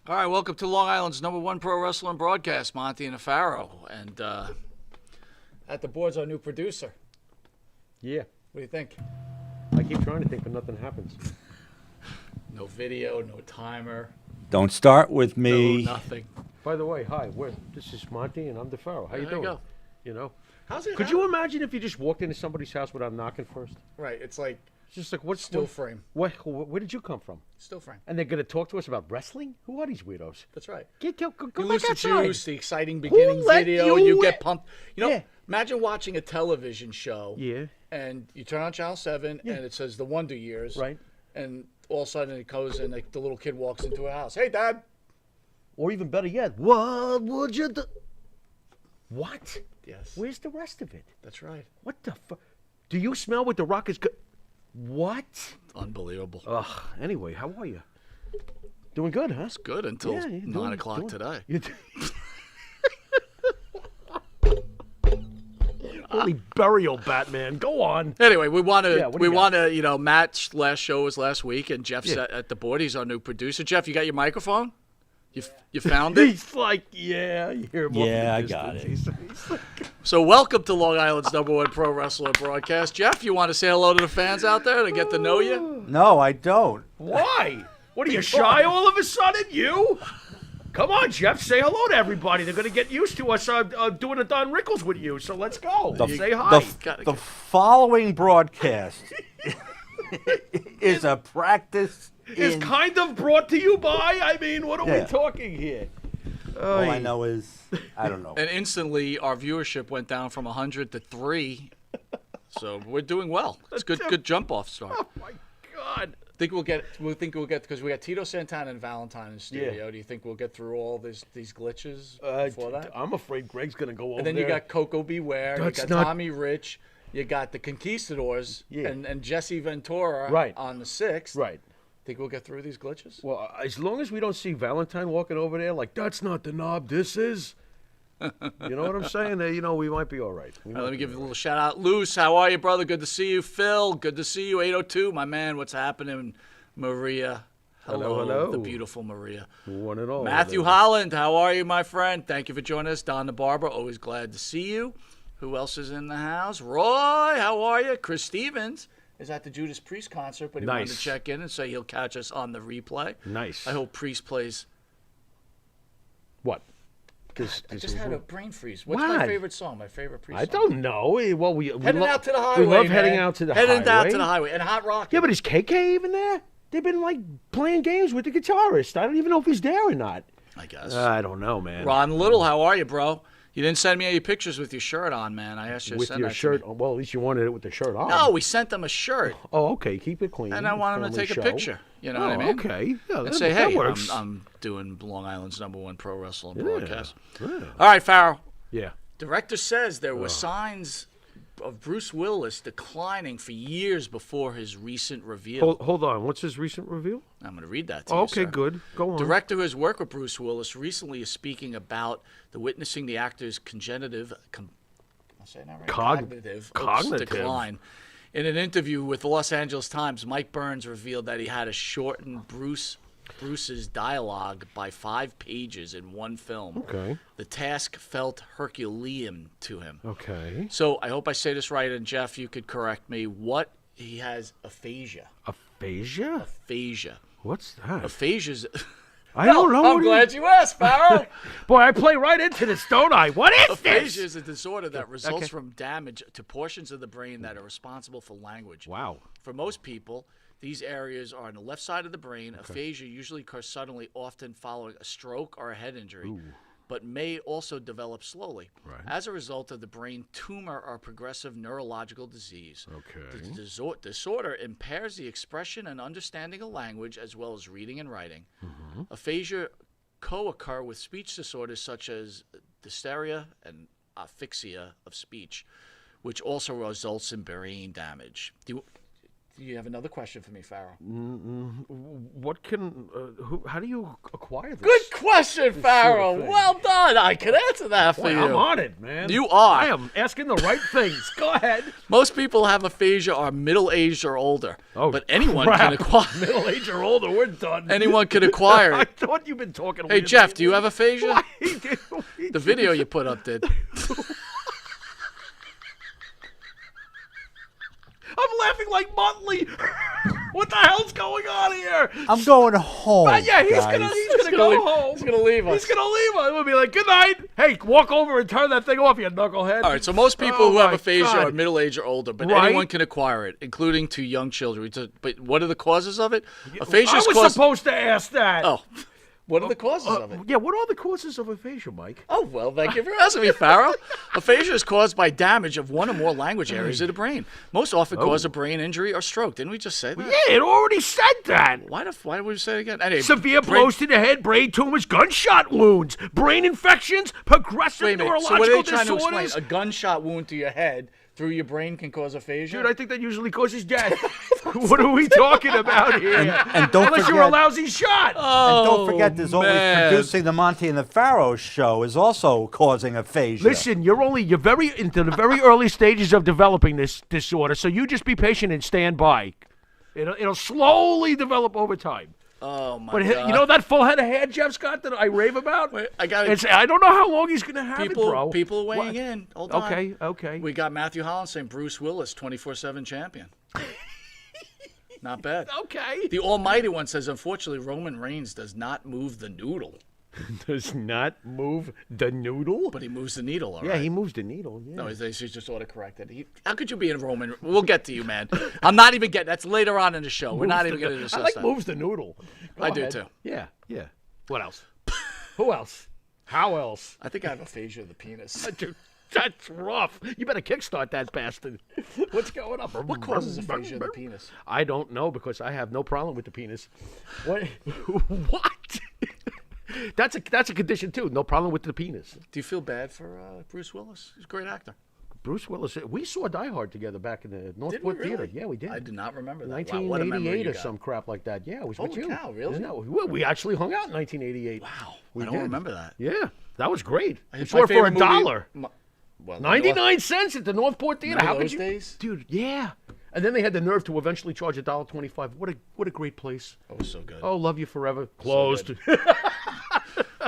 All right, welcome to Long Island's #1 pro wrestling broadcast, Monte the Pharaoh. And at the board's our new producer. Yeah. What do you think? I keep trying to think, but nothing happens. No video, no timer, Don't start with me. no nothing. By the way, hi. This is Monty, and I'm the Pharaoh. How you There doing? you go. You know? How's it? Could you imagine if you just walked into somebody's house without knocking first? Right, it's like It's just like, what's still frame. Where did you come from? Still frame. And they're going to talk to us about wrestling? Who are these weirdos? That's right. Go You back lose the outside. juice, the exciting beginning let video, you you get pumped. You know, Yeah. imagine watching a television show. Yeah. And you turn on Channel 7, and it says The Wonder Years. Right. And all of a sudden it goes, and like the little kid walks into a house. Hey, Dad. Or even better yet, what would you do? What? Yes. Where's the rest of it? That's right. What the fuck? Do you smell what the Rock is... What? Unbelievable. Ugh. Anyway, how are you? Doing good, huh? It's good until Yeah, you're 9 o'clock today. Holy burial, Batman. Go on. Anyway, we want to, Yeah, what do you got? Matt's last show was last week, and Jeff's Yeah. at the board. He's our new producer. Jeff, you got your microphone? You found it? He's like, yeah, you hear him off in the Yeah, I got distance. it. He's like, So welcome to Long Island's #1 pro wrestler broadcast. Jeff, you want to say hello to the fans out there to get to know you? No, I don't. why? What are you, shy all of a sudden? You? Come on, Jeff, say hello to everybody. They're going to get used to us doing a Don Rickles with you, so let's go. Say hi. Gotta The following broadcast is a practice Is in... kind of brought to you by, I mean, what are we Yeah. talking here? All I know is, I don't know. And instantly, our viewership went down from 100 to 3. So we're doing well. It's good jump off start. Oh, my God. Think we'll get because we got Tito Santana and Valentine in the studio. Yeah. Do you think we'll get through all these glitches before that? I'm afraid Greg's going to go over And then there. you got Coco Beware, That's you got not- Tommy Rich, you got the Conquistadors, Yeah. and Jesse Ventura Right. on the 6th. Right. Think we'll get through these glitches? Well, as long as we don't see Valentine walking over there like, that's not the knob, this is. You know what I'm saying? We might be all right. All right, let me give you a little shout out. Luce, how are you, brother? Good to see you. Phil, good to see you. 802, my man, what's happening? Maria, Hello. the beautiful Maria. One and all. Matthew Holland, how are you, my friend? Thank you for joining us. Don the Barber, always glad to see you. Who else is in the house? Roy, how are you? Chris Stevens is at the Judas Priest concert, but he wanted to Nice. check in and say he'll catch us on the replay. Nice. I hope Priest plays. What? I just had a brain freeze. What's my What? favorite song? My favorite Priest I song? don't know. Well, we Heading love, out to the highway. We love man. heading out to the Heading highway. out to the highway. And Hot Rock. Yeah, but is KK even there? They've been like playing games with the guitarist. I don't even know if he's there or not. I guess. I don't know, man. Ron Little, how are you, bro? You didn't send me any pictures with your shirt on, man. I asked you to with send your that shirt. to me. Well, at least you wanted it with the shirt on. No, we sent them a shirt, Oh, okay. Keep it clean. and I want them to Family take a show. picture. You know Oh, what I mean? okay. Yeah, And that, say, that hey, works. I'm doing Long Island's #1 pro wrestling Yeah, broadcast. yeah. All right, Farrell. Yeah. Director says there were signs of Bruce Willis declining for years before his recent reveal. Hold on. What's his recent reveal? I'm going to read that to Oh, you, okay, sir. good. Go on. Director who has worked with Bruce Willis recently is speaking about witnessing the actor's congenitive, I'll say that right, Cognitive. decline. In an interview with the Los Angeles Times, Mike Burns revealed that he had to shorten Bruce's dialogue by 5 pages in one film. Okay. The task felt Herculean to him. Okay. So I hope I say this right, and Jeff, you could correct me. He has aphasia. Aphasia? Aphasia. What's that? Aphasia's. I don't know. I'm glad you asked, Farrell. Boy, I play right into this, don't I? What is Aphasia this? is a disorder that results Okay. from damage to portions of the brain that are responsible for language. Wow. For most people, these areas are on the left side of the brain. Aphasia usually occurs suddenly, often following a stroke or a head injury, but may also develop slowly. Right. As a result of the brain tumor or progressive neurological disease. Okay. The disorder impairs the expression and understanding of language as well as reading and writing. Aphasia co-occur with speech disorders such as dysphagia and asphyxia of speech, which also results in brain damage. Do you have another question for me, Pharaoh? What can? How do you acquire this? Good question, Pharaoh. thing. Well done. I can answer that for Boy, you. I'm on it, man. You are. I am asking the right things. Go ahead. Most people have aphasia are middle-aged or older, Oh, but anyone crap. can acquire. Middle age or older, we're done. Anyone can acquire I it. thought you've been talking. Hey, weird Jeff, do you lately. have aphasia? Why? The video you put up did. I'm laughing like Muttley. What the hell's going on here? I'm going home. Yeah, he's guys. gonna go home. He's gonna leave us. He's gonna leave us. We'll be like, good night. Hey, walk over and turn that thing off, you knucklehead. All right, so most people Oh who have my aphasia God. are middle-aged or older, but Right. anyone can acquire it, including to young children. But what are the causes of it? Aphasia I is was caused. supposed to ask that. Oh, what are the causes of it? Yeah, what are the causes of aphasia, Mike? Oh, well, thank you for asking me, Pharaoh. Aphasia is caused by damage of one or more language areas of the brain. Most often cause a brain injury or stroke. Didn't we just say that? Yeah, it already said that. Why would we say it again? Anyway, Severe brain- blows to the head, brain tumors, gunshot wounds, brain infections, progressive Wait a minute. So neurological what are they trying to explain? disorders. A gunshot wound to your head through your brain can cause aphasia? Dude, I think that usually causes death. What are we talking about here? And don't Unless you're a forget, lousy shot. and don't forget, there's always man. producing the Monte and the Pharaoh show is also causing aphasia. Listen, you're very into the very early stages of developing this disorder, so you just be patient and stand by. It'll slowly develop over time. Oh, my But God. you know that full head of hair Jeff's got that I rave about? Wait, I got I don't know how long he's gonna have it, bro. People are weighing What? in. Hold on. Okay. We got Matthew Holland saying Bruce Willis, 24/7 champion. Not bad. Okay. The Almighty One says, unfortunately, Roman Reigns does not move the noodle, Does not move the noodle. but he moves the needle, all Yeah, right? he moves the needle. Yeah. No, he's just autocorrected. How could you be in Roman? We'll get to you, man. I'm not even getting. That's later on in the show. We're not even going to discuss I like that. moves the noodle. Go I do, ahead. too. Yeah. What else? Who else? How else? I think I have aphasia of the penis. Dude, that's rough. You better kickstart that bastard. What's going on? What causes aphasia of the penis? I don't know because I have no problem with the penis. What? What? That's a condition too. No problem with the penis. Do you feel bad for Bruce Willis? He's a great actor. Bruce Willis. We saw Die Hard together back in the Did we Northport really? Theater. Yeah, we did. I did not remember that. Wow, what a memory 1988 you or got. some crap like that. Yeah, it was with Holy you. cow, really? Isn't that- we actually hung out in 1988. Wow, We I don't did. remember that. Yeah, that was great. My We saw it for favorite movie- $1. Well, 99 cents at the Northport Theater. Remember How those could you, days? dude? Yeah. And then they had the nerve to eventually charge $1.25. What a great place. That was so good. Oh, love you forever. Closed.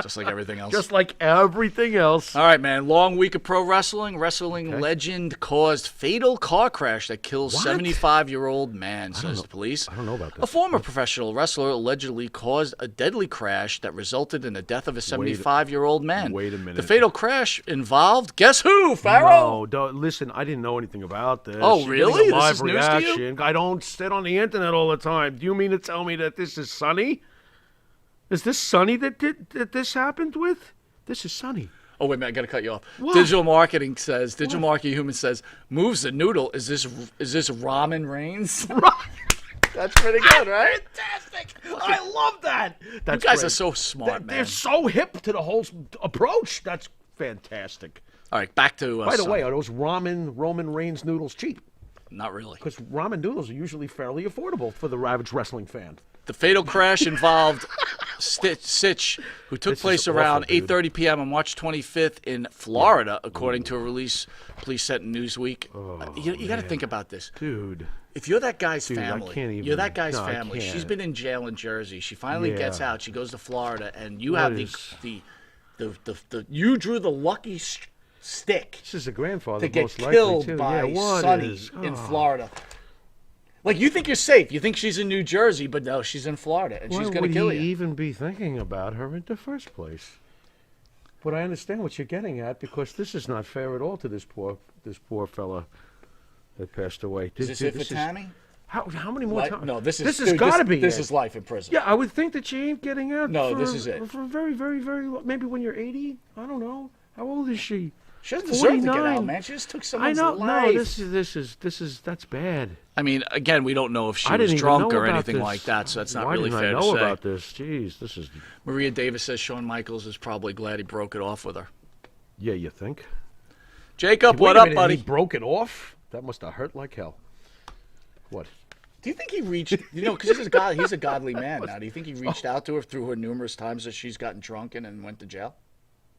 Just like everything else. Just like everything else. All right, man. Long week of pro wrestling. Wrestling legend caused fatal car crash that kills 75-year-old man, says the police. I don't know about A this. former professional wrestler allegedly caused a deadly crash that resulted in the death of a 75-year-old man. wait a minute. The fatal crash involved, guess who, Pharaoh? No, listen, I didn't know anything about this. Oh, You're really? getting a This live is news to you? reaction. I don't sit on the internet all the time. Do you mean to tell me that this is Sonny? Is this Sonny that this happened with? This is Sonny. Oh, wait a minute. I got to cut you off. What? Digital Marketing Human says, moves the noodle. Is this Ramen Reigns? That's pretty good, right? Fantastic! I love that. That's You guys great. are so smart, man. They're so hip to the whole approach. That's fantastic. All right, back to By the Sonny. way, are those Roman Reigns noodles cheap? Not really. Because ramen noodles are usually fairly affordable for the average wrestling fan. The fatal crash involved Sitch, who took This is place awful, around dude. 8:30 p.m. on March 25th in Florida, according to a release police sent in Newsweek. You got to think about this. Dude. If you're that guy's I family, can't you're even- that guy's no, I family. She's can't. been in jail in Jersey. She finally gets Yeah. out. She goes to Florida, and you What have is- you drew the lucky stick This is a grandfather, to get most likely, killed too. by yeah, what Sonny is- in oh. Florida. Like, you think you're safe. You think she's in New Jersey, but no, she's in Florida, and Why she's going to would kill he you. even be thinking about her in the first place? But I understand what you're getting at because this is not fair at all to this poor fella that passed away. Is this it for Tammy? How many more times? No, this has dude, got to be This it. is life in prison. Yeah, I would think that she ain't getting out. No, for, this is it. For very, very, very long. Maybe when you're 80. I don't know. How old is she? She doesn't deserve to get 49. out, man. She just took I someone's know. life. No, this is that's bad. I mean, again, we don't know if she I was didn't even drunk know or about anything this. like that, so that's not Why really didn't fair I to know say. about this? Jeez, this is. Maria Davis says Shawn Michaels is probably glad he broke it off with her. Yeah, you think? Jacob, Wait what a up, minute, buddy? He broke it off. That must have hurt like hell. What? Do you think he reached? Because he's a godly man now. Do you think he reached out to her through her numerous times that she's gotten drunken and went to jail?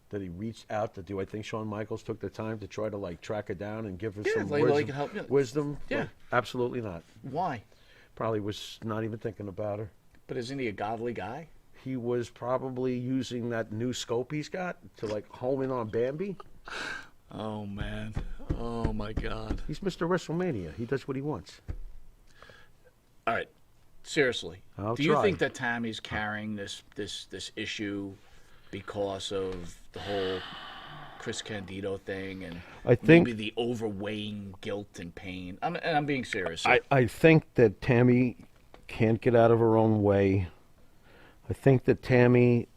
That he reached out to do. I think Shawn Michaels took the time to try to like track her down and give her some wisdom. Yeah. Well, absolutely not. Why? Probably was not even thinking about her. But isn't he a godly guy? He was probably using that new scope he's got to like home in on Bambi. Oh man. Oh my God. He's Mr. WrestleMania. He does what he wants. All right. Seriously. Do you think that Tammy's carrying this issue because of the whole Chris Candido thing and I think maybe the overweighing guilt and pain? I'm being serious. I think that Tammy can't get out of her own way. I think that Tammy,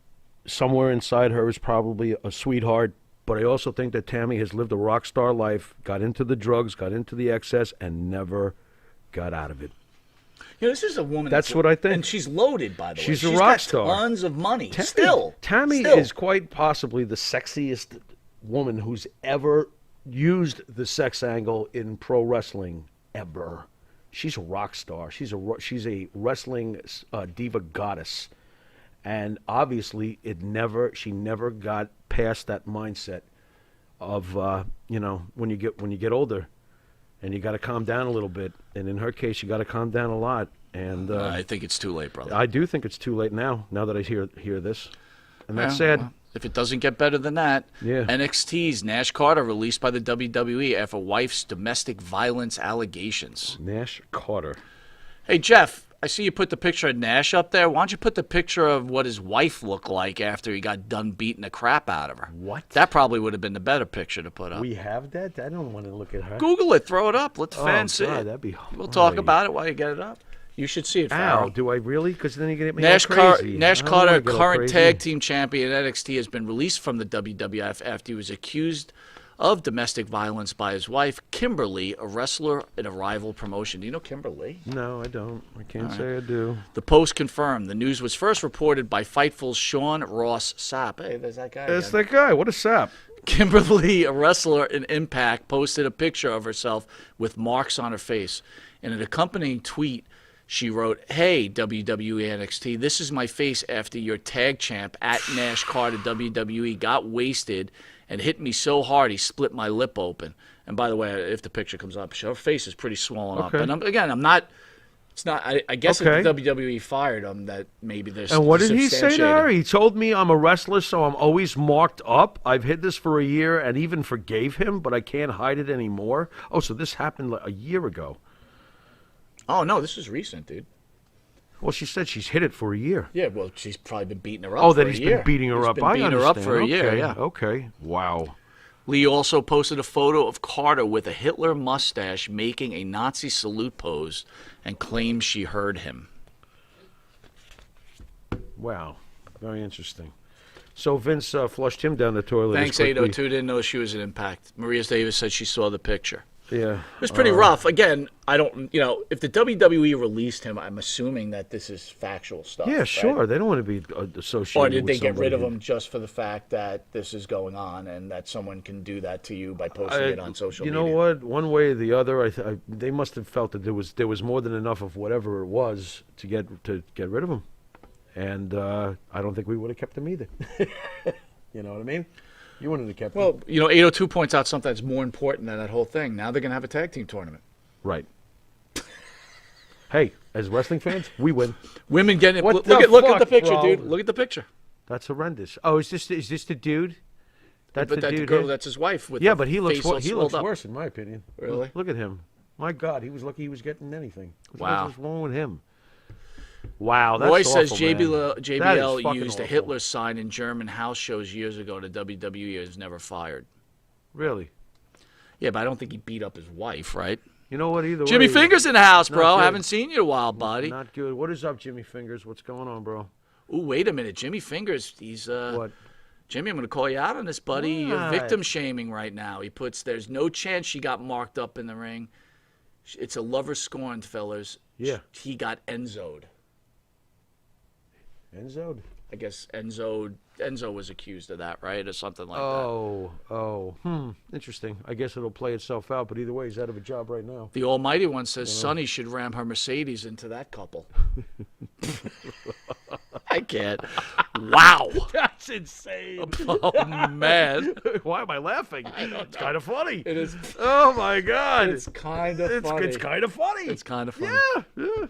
somewhere inside her, is probably a sweetheart. But I also think that Tammy has lived a rock star life, got into the drugs, got into the excess, and never got out of it. This is a woman. That's what I think. And she's loaded, by the way. She's a rock got star. Tons of money. Tammy is quite possibly the sexiest woman who's ever used the sex angle in pro wrestling ever. She's a rock star. She's a wrestling diva goddess, and obviously she never got past that mindset of when you get older. And you got to calm down a little bit. And in her case, you got to calm down a lot. And I think it's too late, brother. I do think it's too late now that I hear this. And that's sad. Well, if it doesn't get better than that, NXT's Nash Carter released by the WWE after wife's domestic violence allegations. Nash Carter. Hey, Jeff, I see you put the picture of Nash up there. Why don't you put the picture of what his wife looked like after he got done beating the crap out of her? What? That probably would have been the better picture to put up. We have that? I don't want to look at her. Google it. Throw it up. Let the fans see it. That'd be horrible. We'll talk about it while you get it up. You should see it, Farrell. Ow, do I really? Because then you get me Nash crazy. Nash Carter, current tag team champion at NXT, has been released from the WWF after he was accused of domestic violence by his wife, Kimberly, a wrestler in a rival promotion. Do you know Kimberly? No, I don't. I can't say I do. The Post confirmed. The news was first reported by Fightful's Sean Ross Sapp. Hey, there's that guy. That's that guy. What a sap. Kimberly, a wrestler in Impact, posted a picture of herself with marks on her face. In an accompanying tweet, she wrote, "Hey, WWE NXT, this is my face after your tag champ at Nash Carter WWE got wasted and hit me so hard he split my lip open." And by the way, if the picture comes up, her face is pretty swollen up. And I'm not. It's not. I guess if the WWE fired him, that maybe there's. And what did he say to her? He told me I'm a wrestler, so I'm always marked up. I've hid this for a year and even forgave him, but I can't hide it anymore. Oh, so this happened like a year ago. Oh no, this is recent, dude. Well, she said she's hid it for a year. Yeah, well, she's probably been beating her up. Oh, for that a he's year. been beating her up. He's been beating her up for a year. Yeah. Okay. Wow. Lee also posted a photo of Carter with a Hitler mustache making a Nazi salute pose and claims she heard him. Wow. Very interesting. So Vince flushed him down the toilet. Thanks, 802. Didn't know she was an Impact. Maria Davis said she saw the picture. Yeah. It was pretty rough. Again, I don't, if the WWE released him, I'm assuming that this is factual stuff. Yeah, sure. Right? They don't want to be associated with Or did they get rid of who... him just for the fact that this is going on and that someone can do that to you by posting it on social media? You know what? One way or the other, they must have felt that there was more than enough of whatever it was to get rid of him. And I don't think we would have kept him either. You know what I mean? You wouldn't have kept him. Well, 802 points out something that's more important than that whole thing. Now they're going to have a tag team tournament. Right. Hey, as wrestling fans, we win. Women getting it. Look at the picture, dude. Look at the picture. That's horrendous. Oh, is this the dude? That's the dude. Girl, that's his wife. With but he looks up. worse in my opinion. Really? Look at him. My God, he was lucky he was getting anything. Wow. What's wrong with him? Wow, that's Roy awful, says JBL used a awful. Hitler sign in German house shows years ago. The WWE is never fired. Really? Yeah, but I don't think he beat up his wife, right? You know what? Either Jimmy way, Fingers in the house, bro. good. Haven't seen you in a while, buddy. Not good. What is up, Jimmy Fingers? What's going on, bro? Ooh, wait a minute. Jimmy Fingers, he's What? Jimmy, I'm going to call you out on this, buddy. You're What? victim shaming right now. He puts, there's no chance she got marked up in the ring. It's a lover scorned, fellas. Yeah. He got Enzo'd. Enzo'd? I guess Enzo was accused of that, right, or something like Interesting. I guess it'll play itself out, but either way, he's out of a job right now. that. The Almighty One says Sonny should ram her Mercedes into that couple. I can't. Wow. That's insane. Oh, man. Why am I laughing? It's kind of funny. It is. Oh, my God. It's kind of funny. It's kind of funny. It's kind of funny.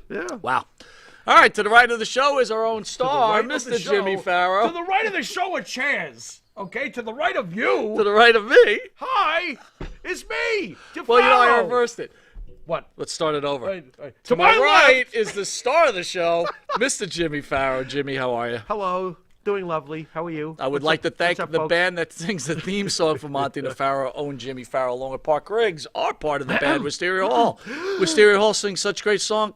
Yeah. Wow. All right, to the right of the show is our own star, right of the Mr. show- Jimmy Farrow. To the right of the show are chairs. Okay, to the right of you. To the right of me. Hi, it's me. Well, you know, I DeFaro. reversed it. What? Let's start it over. Right. To my right is the star of the show, Mr. Jimmy Farrow. Jimmy, how are you? Hello. Doing lovely. How are you? I would like to thank what's up, the folks? band that sings the theme song for Monte The Pharaoh, own Jimmy Farrow, along with Park Riggs, are part of the band Wisteria Hall. Wisteria Hall sings such great song.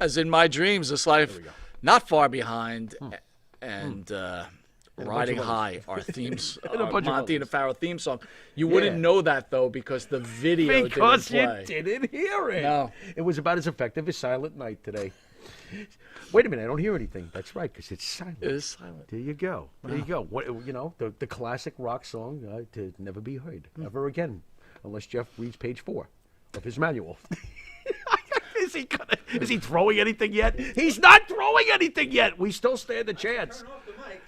As in my dreams, this life not far behind, and riding high, our themes, Monte and the Pharaoh theme song. You wouldn't know that though because the video Because didn't you play. didn't hear it. No. It was about as effective as Silent Night today. Wait a minute, I don't hear anything. That's right, because it's silent. It is silent. There you go. There you go. What, you know, the classic rock song to never be heard ever again, unless Jeff reads page 4 of his manual. Is he throwing anything yet? He's not throwing anything yet. We still stand a chance.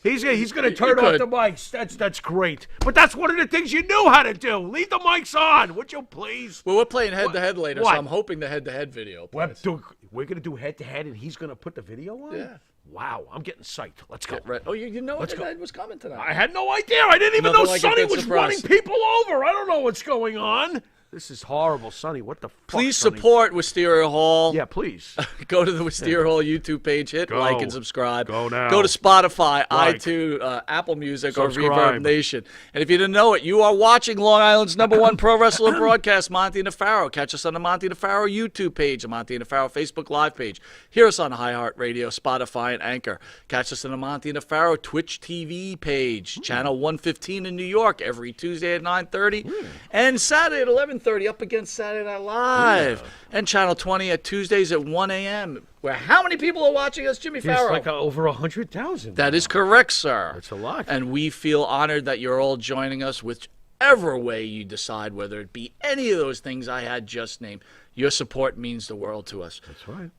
He's going to turn off the mics. That's great. But that's one of the things you knew how to do. Leave the mics on, would you please? Well, we're playing head-to-head later, What? so I'm hoping the head-to-head video plays. We're going to do head-to-head, and he's going to put the video on? Yeah. Wow, I'm getting psyched. Let's go. Right. Oh, you know Let's head-to-head was coming tonight. I had no idea. I didn't even Nothing know like a Sonny good was surprise. running people over. I don't know what's going on. This is horrible, Sonny. What the fuck, Please Sonny? support Wisteria Hall. Yeah, please. Go to the Wisteria Hall YouTube page, hit Go. like and subscribe. Go now. Go to Spotify, Like. iTunes, Apple Music, or Subscribe. Reverb Nation. And if you didn't know it, you are watching Long Island's #1 pro wrestler broadcast, Monte and the Pharaoh. Catch us on the Monte the Pharaoh YouTube page, the Monte and the Pharaoh Facebook Live page. Hear us on iHeartRadio, Spotify, and Anchor. Catch us on the Monte and the Pharaoh Twitch TV page, channel 115 in New York, every Tuesday at 9:30, and Saturday at 11:30 up against Saturday Night Live, and channel 20 at Tuesdays at 1 a.m. Where how many people are watching us, Jimmy It's Farrow? like over 100,000. That is correct, sir. That's a lot. And we feel honored that you're all joining us, whichever way you decide, whether it be any of those things I had just named. Your support means the world to us. That's right.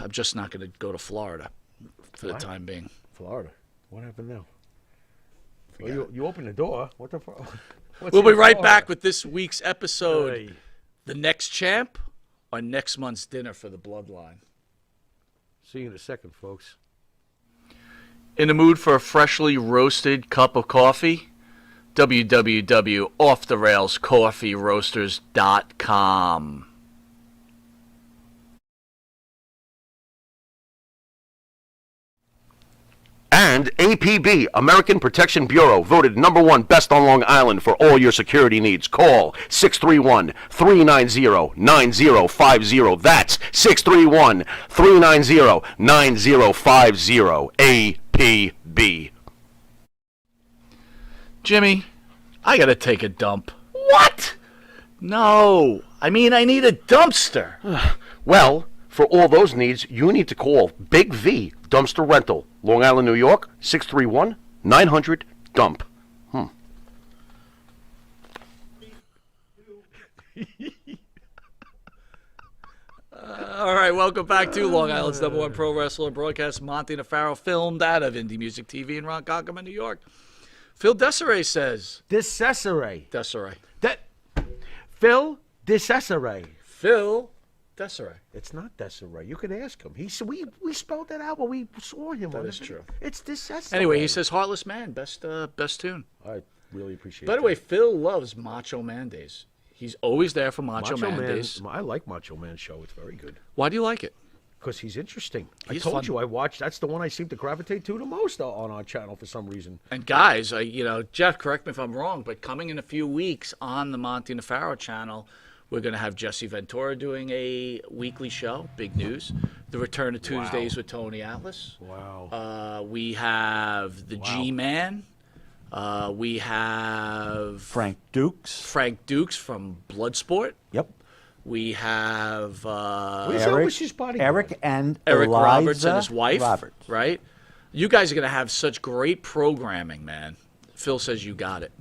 I'm just not going to go to Florida for the time being. Florida. What happened now? Well, you opened the door. What the fuck? We'll be right back with this week's episode. Hey. The next champ or next month's dinner for the Bloodline. See you in a second, folks. In the mood for a freshly roasted cup of coffee? www.offtherailscoffeeroasters.com. And APB, American Protection Bureau, voted #1 best on Long Island for all your security needs. Call 631-390-9050. That's 631-390-9050. APB. Jimmy, I gotta take a dump. What? No, I mean I need a dumpster. Well, for all those needs, you need to call Big V Dumpster Rental, Long Island, New York, 631-900-DUMP. All right, welcome back to Long Island's #1 pro wrestler broadcast, Monte the Pharaoh, filmed out of Indie Music TV in Ronkonkoma, New York. Phil Desiree says. Desiree. Desiree. Phil Desiree. Phil Desiree. It's not Desiree. You can ask him. We spelled that out when we saw him. That is true. It's Desiree. Anyway, he says Heartless Man, best tune. I really appreciate it. By the way, Phil loves Macho Man Days. He's always there for Macho Man Days. I like Macho Man's show. It's very good. Why do you like it? Because he's interesting. He's I told fun. you I watched. That's the one I seem to gravitate to the most on our channel for some reason. And guys, Jeff, correct me if I'm wrong, but coming in a few weeks on the Monte the Pharaoh channel, we're going to have Jesse Ventura doing a weekly show. Big news. The return of Tuesdays with Tony Atlas. Wow. We have the G-Man. We have Frank Dukes. Frank Dukes from Bloodsport. Yep. We have Who's Elvis's bodyguard? Eric and Eric Eliza Roberts and his wife, Roberts. right? You guys are going to have such great programming, man. Phil says you got it.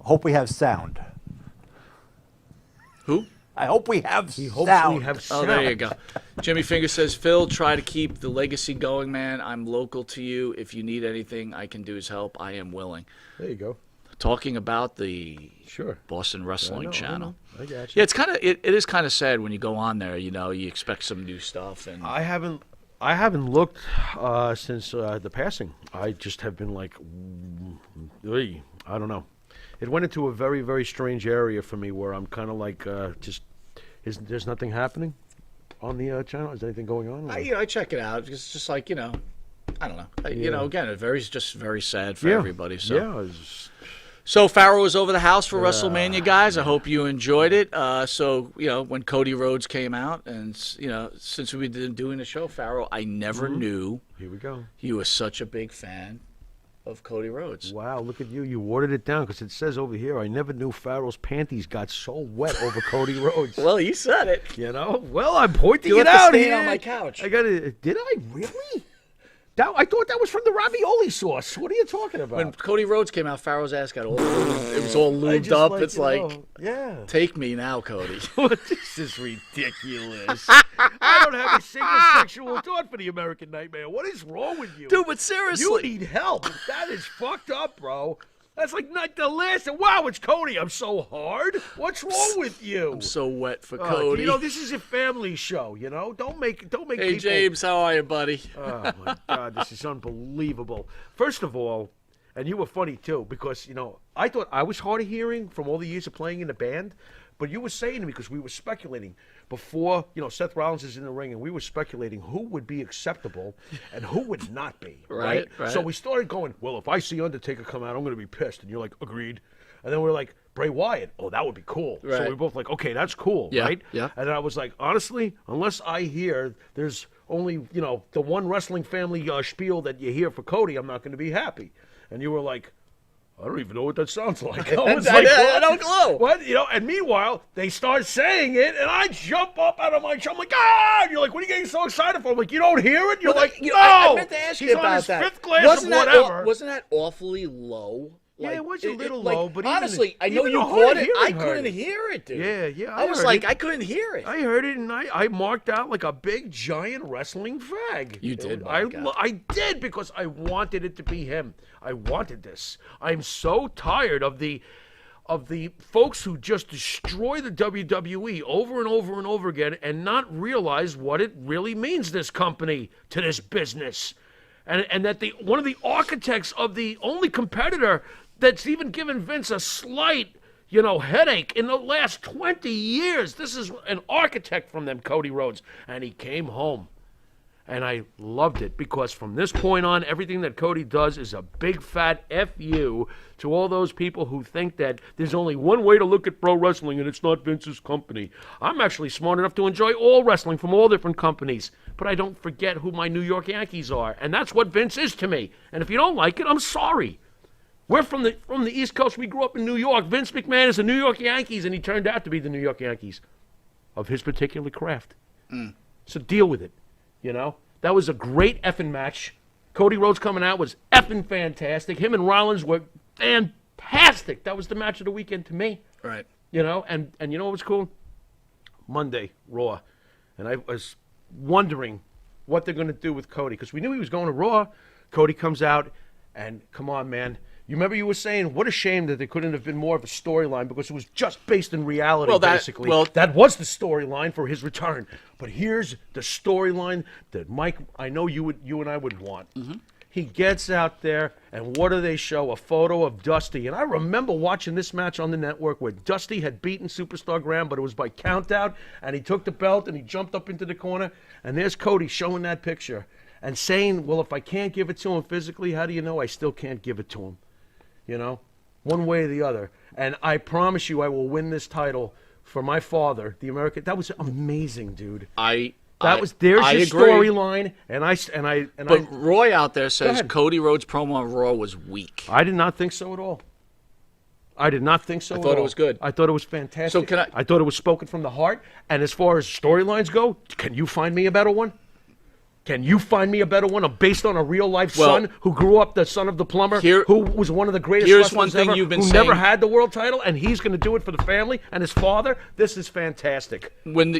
Hope we have sound. Who? I hope we have Hopefully sound. have Oh, sound. there you go. Jimmy Finger says, Phil, try to keep the legacy going, man. I'm local to you. If you need anything I can do is help. I am willing. There you go. Talking about the Sure. Boston Wrestling Channel. I got you. Yeah, it's kind of it is kind of sad when you go on there. You know, you expect some new stuff, and I haven't looked since the passing. I just have been like, I don't know. It went into a very, very strange area for me where I'm kind of like, there's nothing happening on the channel? Is anything going on? I check it out. It's just like, I don't know. You know, again, just very sad for Yeah. everybody. So. Yeah. It's, So Pharaoh was over the house for WrestleMania, guys. I hope you enjoyed it. So, when Cody Rhodes came out, and, since we've been doing the show, Pharaoh, I never knew here we go. you were such a big fan of Cody Rhodes. Wow, look at you. You watered it down because it says over here, I never knew Pharaoh's panties got so wet over Cody Rhodes. Well, you said it. Well, I'm pointing You it left the out stain here. on my couch. I got it. Did I really? I thought that was from the ravioli sauce. What are you talking about? When Cody Rhodes came out, Pharaoh's ass got all it was all I lubed just up. It's like, yeah. take me now, Cody. This is ridiculous. I don't have a single sexual thought for the American Nightmare. What is wrong with you? Dude, but seriously. You need help. That is fucked up, bro. That's like not the last. Wow, it's Cody. I'm so hard. What's wrong with you? I'm so wet for Cody. This is a family show. Don't make Hey, people. James, how are you, buddy? Oh my God, this is unbelievable. First of all, and you were funny too because I thought I was hard of hearing from all the years of playing in the band, but you were saying to me because we were speculating before Seth Rollins is in the ring, and we were speculating who would be acceptable and who would not be. Right. So we started going, well, if I see Undertaker come out, I'm going to be pissed, and you're like, agreed. And then we're like, Bray Wyatt, oh, that would be cool. Right. So we're both like, okay, that's cool, Yeah, right? yeah. And I was like, honestly, unless I hear there's only, the one wrestling family spiel that you hear for Cody, I'm not going to be happy. And you were like, I don't even know what that sounds like. I was like, I don't know. What? And meanwhile, they start saying it, and I jump up out of my chair. I'm like, ah! And you're like, what are you getting so excited for? I'm like, you don't hear it? You're like, no! I meant to ask He's you on about his that. fifth glass Wasn't of whatever. wasn't that awfully low? Yeah, it was a little like, low, but even- honestly, I know even you the hard caught of it. I hearing heard couldn't it. hear it, dude. Yeah, I was heard like, it. I couldn't hear it. I heard it, and I marked out like a big, giant wrestling fag. You did mark out. I did because I wanted it to be him. I wanted this. I'm so tired of the folks who just destroy the WWE over and over and over again and not realize what it really means, this company, to this business. And that one of the architects of the only competitor that's even given Vince a slight, headache in the last 20 years. This is an architect from them, Cody Rhodes. And he came home. And I loved it because from this point on, everything that Cody does is a big fat F-U to all those people who think that there's only one way to look at pro wrestling and it's not Vince's company. I'm actually smart enough to enjoy all wrestling from all different companies, but I don't forget who my New York Yankees are. And that's what Vince is to me. And if you don't like it, I'm sorry. We're from the East Coast. We grew up in New York. Vince McMahon is the New York Yankees, and he turned out to be the New York Yankees of his particular craft. So deal with it. That was a great effing match. Cody Rhodes coming out was effing fantastic. Him and Rollins were fantastic. That was the match of the weekend to me. Right. And you know what was cool? Monday, Raw. And I was wondering what they're going to do with Cody because we knew he was going to Raw. Cody comes out, and come on, man. You remember you were saying, what a shame that there couldn't have been more of a storyline because it was just based in reality, basically. That was the storyline for his return. But here's the storyline that, Mike, I know you and I would want. Mm-hmm. He gets out there, and what do they show? A photo of Dusty. And I remember watching this match on the network where Dusty had beaten Superstar Graham, but it was by countout, and he took the belt, and he jumped up into the corner, and there's Cody showing that picture and saying, well, if I can't give it to him physically, how do you know I still can't give it to him? One way or the other. And I promise you I will win this title for my father, the American. That was amazing, dude. There's your storyline. But Roy out there says ahead. Cody Rhodes' promo on Raw was weak. I did not think so at all. I did not think so. I thought it was good. I thought it was fantastic. So can I thought it was spoken from the heart. And as far as storylines go, can you find me a better one? Can you find me a better one based on a real life son who grew up the son of the plumber, who was one of the greatest here's wrestlers one thing ever, you've been who saying, never had the world title, and he's going to do it for the family and his father? This is fantastic. When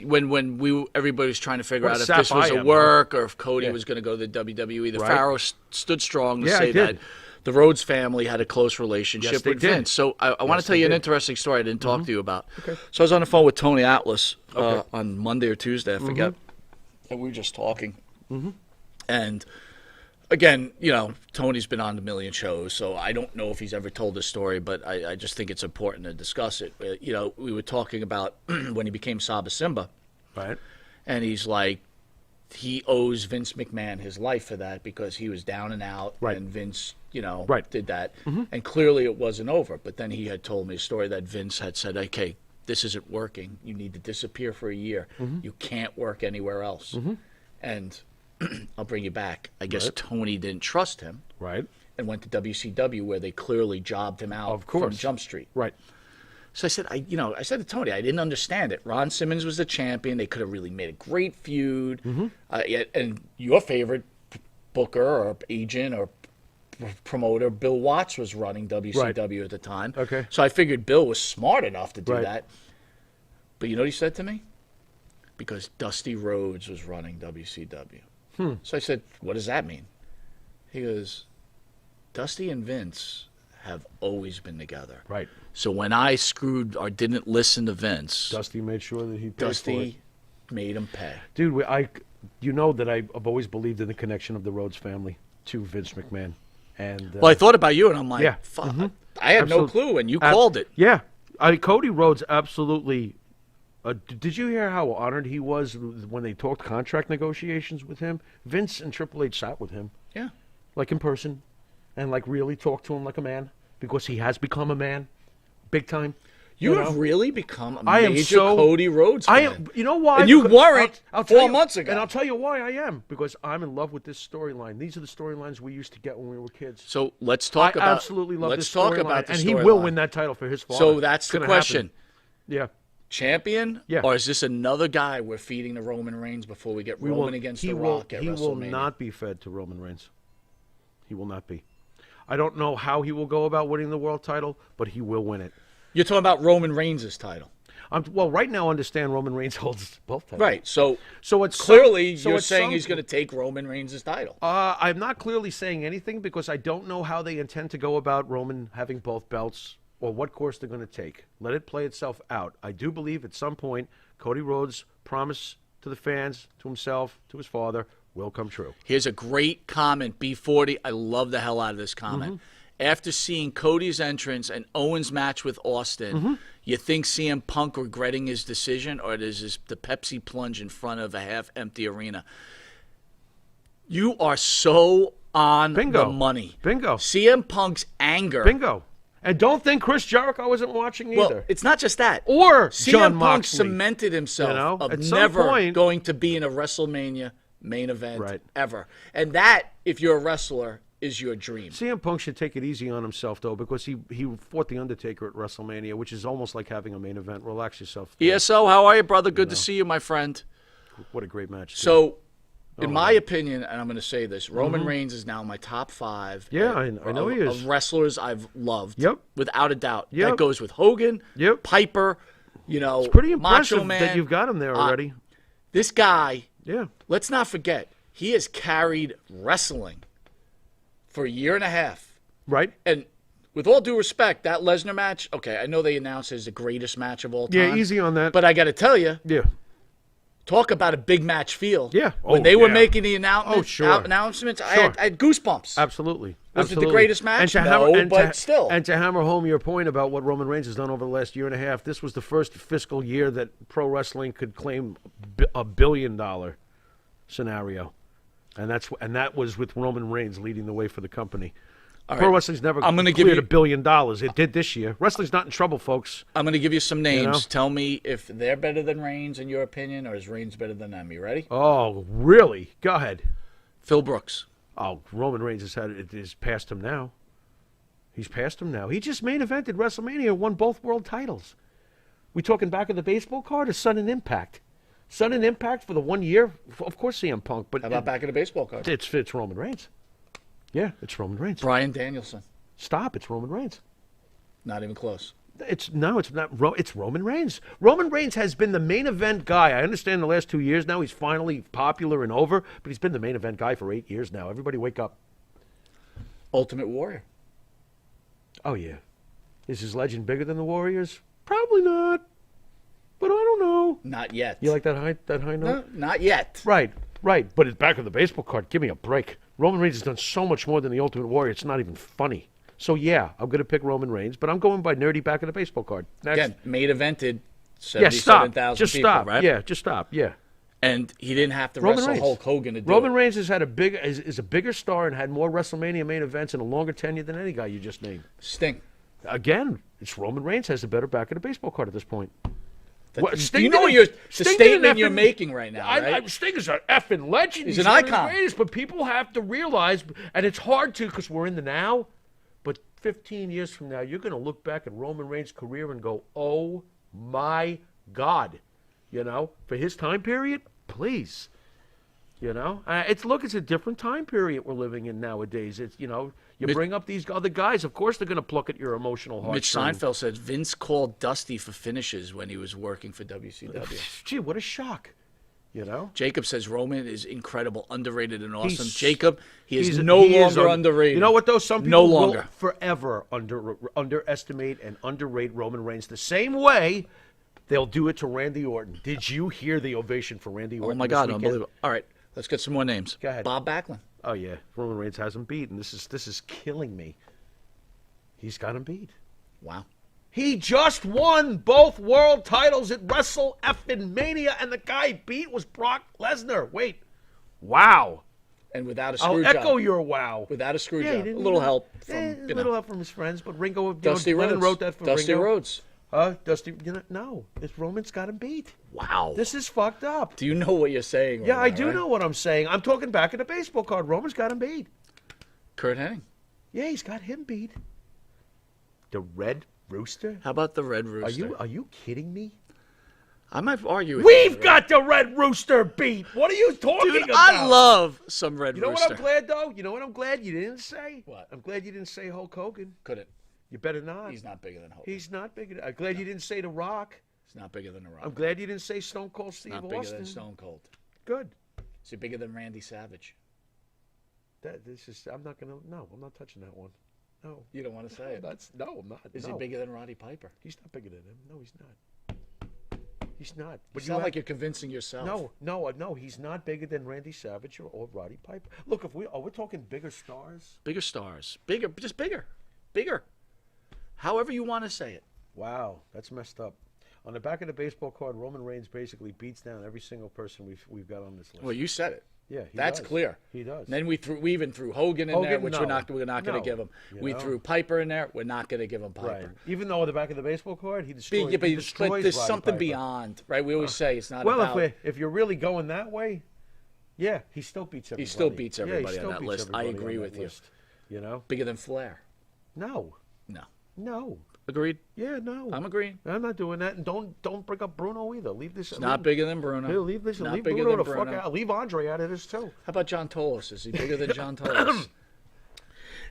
everybody was trying to figure out if this was a work or if Cody was going to go to the WWE, the Pharaoh stood strong to say that the Rhodes family had a close relationship with Vince. So I want to tell you an interesting story I didn't talk to you about. Okay. So I was on the phone with Tony Atlas on Monday or Tuesday, I forget, and we were just talking. And again, you know, Tony's been on a million shows, so I don't know if he's ever told this story, but I just think it's important to discuss it. You know, we were talking about when he became Saba Simba. Right. And he's like, he owes Vince McMahon his life for that because he was down and out, and Vince, you know, did that. And clearly it wasn't over. But then he had told me a story that Vince had said, okay, this isn't working. You need to disappear for a year. You can't work anywhere else. And I'll bring you back. I guess Tony didn't trust him. Right. And went to WCW where they clearly jobbed him out from Jump Street. Right. So I said, I said to Tony, I didn't understand it. Ron Simmons was the champion. They could have really made a great feud. And your favorite booker or agent or promoter, Bill Watts, was running WCW at the time. Okay. So I figured Bill was smart enough to do that. But you know what he said to me? Because Dusty Rhodes was running WCW. So I said, what does that mean? He goes, Dusty and Vince have always been together. Right. So when I screwed or didn't listen to Vince, Dusty made sure that he paid for it. Dusty made him pay. Dude, you know that I've always believed in the connection of the Rhodes family to Vince McMahon. And well, I thought about you, and I'm like, fuck. I had no clue, and you called it. Yeah. Cody Rhodes absolutely... did you hear how honored he was when they talked contract negotiations with him? Vince and Triple H sat with him. Yeah. Like in person. And like really talked to him like a man. Because he has become a man. Big time. You have really become a major Cody Rhodes fan. I am. You know why? And you weren't 4 months ago. And I'll tell you why I am. Because I'm in love with this storyline. These are the storylines we used to get when we were kids. So let's talk about. I absolutely love this storyline. Let's talk about this and he will win that title for his father. So that's the question. Yeah. Champion? Yeah. Or is this another guy we're feeding to Roman Reigns before we get Roman against The Rock at WrestleMania? He will not be fed to Roman Reigns. He will not be. I don't know how he will go about winning the world title, but he will win it. You're talking about Roman Reigns' title. Well, right now, understand Roman Reigns holds both titles. Right. So it's clearly you're saying he's going to take Roman Reigns' title. I'm not clearly saying anything because I don't know how they intend to go about Roman having both belts or what course they're going to take. Let it play itself out. I do believe at some point Cody Rhodes' promise to the fans, to himself, to his father, will come true. Here's a great comment, B40. I love the hell out of this comment. After seeing Cody's entrance and Owens' match with Austin, you think CM Punk regretting his decision, or is this the Pepsi plunge in front of a half-empty arena? You are so on the money. Bingo. CM Punk's anger. Bingo. And don't think Chris Jericho wasn't watching either. Well, it's not just that. Or CM John Punk Moxley. cemented himself of at some never point, going to be in a WrestleMania main event ever. And that, if you're a wrestler, is your dream. CM Punk should take it easy on himself, though, because he fought The Undertaker at WrestleMania, which is almost like having a main event. Relax yourself. ESO, how are you, brother? Good to see you, my friend. What a great match. So, in my opinion, and I'm going to say this, Roman Reigns is now my top 5. Yeah, I know he is. Of wrestlers I've loved. Yep. Without a doubt. Yep. That goes with Hogan, Piper. It's pretty impressive Macho Man. that you've got him there already. This guy, yeah. Let's not forget, he has carried wrestling for a year and a half. Right. And with all due respect, that Lesnar match, okay, I know they announced it as the greatest match of all time. Yeah, easy on that. But I got to tell you, talk about a big match feel. Yeah. When they were making the announcements, I had goosebumps. Absolutely. Was it the greatest match? But still. And to hammer home your point about what Roman Reigns has done over the last year and a half, this was the first fiscal year that pro wrestling could claim a $1 billion scenario. And that was with Roman Reigns leading the way for the company. Pro wrestling's never cleared $1 billion. It did this year. Wrestling's not in trouble, folks. I'm going to give you some names. Tell me if they're better than Reigns in your opinion, or is Reigns better than them. You ready? Oh, really? Go ahead. Phil Brooks. Oh, Roman Reigns has past him now. He's past him now. He just main evented WrestleMania, won both world titles. We talking back of the baseball card or Sudden Impact? Sudden Impact for the 1 year? Of course CM Punk. But How about back in the baseball card? It's Roman Reigns. Yeah, it's Roman Reigns. Bryan Danielson. Stop, it's Roman Reigns. Not even close. It's not. It's Roman Reigns. Roman Reigns has been the main event guy. I understand the last 2 years now he's finally popular and over, but he's been the main event guy for 8 years now. Everybody wake up. Ultimate Warrior. Oh, yeah. Is his legend bigger than the Warriors? Probably not. But I don't know. Not yet. You like that high note? No, not yet. Right. But it's back of the baseball card. Give me a break. Roman Reigns has done so much more than the Ultimate Warrior. It's not even funny. So, yeah, I'm going to pick Roman Reigns, but I'm going by nerdy back of the baseball card. Next. Again, main evented Yeah, stop. 77,000 Just people, stop. right? Yeah, just stop. Yeah. And he didn't have to Roman wrestle Reigns. Hulk Hogan to do Roman it. Reigns has had is a bigger star and had more WrestleMania main events and a longer tenure than any guy you just named. Sting. Again, it's Roman Reigns has the better back of the baseball card at this point. You know the statement you're making right now, right? Sting is an effing legend. He's an one of the icon. greatest, but people have to realize, and it's hard to because we're in the now, but 15 years from now, you're going to look back at Roman Reigns' career and go, oh my God. You know, for his time period, please. You know, it's a different time period we're living in nowadays. It's, you know, you bring up these other guys, of course they're going to pluck at your emotional heart. Mitch Seinfeld said Vince called Dusty for finishes when he was working for WCW. Gee, what a shock. You know? Jacob says Roman is incredible, underrated, and awesome. He's- Jacob, he is He longer underrated. You know what, though? Some people No longer. will forever underestimate and underrate Roman Reigns the same way they'll do it to Randy Orton. Did you hear the ovation for Randy Oh Orton? my this God, weekend? unbelievable. All right, let's get some more names. Go ahead. Bob Backlund. Oh, yeah. Roman Reigns has him beat, and this is killing me. He's got him beat. Wow. He just won both world titles at Wrestle Effin' Mania, and the guy he beat was Brock Lesnar. Wait. Wow. And without a I'll screw job. echo your wow. Without a screw Yeah, he job. A didn't little even- help Yeah, from, a you little know, help from his friends, but Ringo, Dusty Lennon Rhodes. wrote that for Dusty Ringo. Rhodes. Dusty, no, this Roman's got him beat. Wow. This is fucked up. Do you know what you're saying? Yeah, right I now, do right? know what I'm saying. I'm talking back at the baseball card. Roman's got him beat. Kurt Hennig. Yeah, he's got him beat. The Red Rooster? How about the Red Rooster? Are you kidding me? I might argue with We've you. got the Red Rooster beat. What are you talking Dude, about? I love some Red You know Rooster. what I'm glad though? You know what I'm glad you didn't say? What? I'm glad you didn't say Hulk Hogan. Couldn't. You better not. He's not bigger than Hulk. He's not bigger. I'm glad you didn't say The Rock. He's not bigger than The Rock. I'm glad you didn't say Stone Cold Steve not Austin. bigger than Stone Cold. Good. Is he bigger than Randy Savage? I'm not touching that one. No. You don't want to say it. No, I'm not. Is no. he bigger than Roddy Piper? He's not bigger than him. No, he's not. He's not. You sound like you're convincing yourself. No. He's not bigger than Randy Savage or Roddy Piper. Look, if we're talking bigger stars. Bigger stars. Bigger. Just bigger. Bigger. However you want to say it. Wow, that's messed up. On the back of the baseball card, Roman Reigns basically beats down every single person we've got on this list. Well, you said it. Yeah, that's does. clear. He does. And then we even threw Hogan in there, which no. we're not going to No. give him. You We know? threw Piper in there. We're not going to give him Piper. Right. Even though on the back of the baseball card, he But destroys. but there's Roddy something Piper. beyond, right? We always say it's not Well, about. if you're really going that way, yeah, he still beats everybody. He still beats Yeah, he everybody still on that beats list. I everybody agree on with that you. list, you know? Bigger than Flair. No. No. Agreed. Yeah, no. I'm agreeing. I'm not doing that, and don't bring up Bruno either. Leave this. It's not bigger than Bruno. Leave this. Not Leave bigger Bruno than the fuck Bruno. out. Leave Andre out of this too. How about John Tolos? Is he bigger than John Tolos?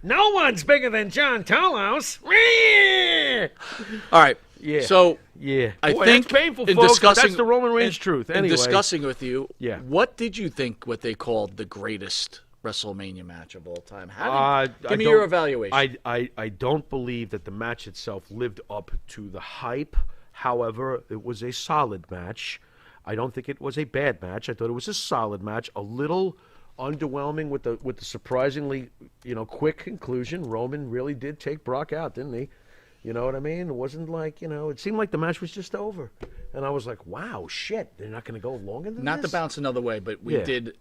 No one's bigger than John Tolos. All right. Yeah. So Yeah. I Boy, think that's painful, in folks, but discussing that's the Roman Reigns truth. In Anyway. discussing with you, Yeah. what did you think what they called the greatest WrestleMania match of all time? Give me I your don't- evaluation. I don't believe that the match itself lived up to the hype. However, it was a solid match. I don't think it was a bad match. I thought it was a solid match. A little underwhelming with the surprisingly, quick conclusion. Roman really did take Brock out, didn't he? You know what I mean? It wasn't like, it seemed like the match was just over. And I was like, wow, shit, they're not going to go longer than Not this? to bounce another way, but we Yeah. did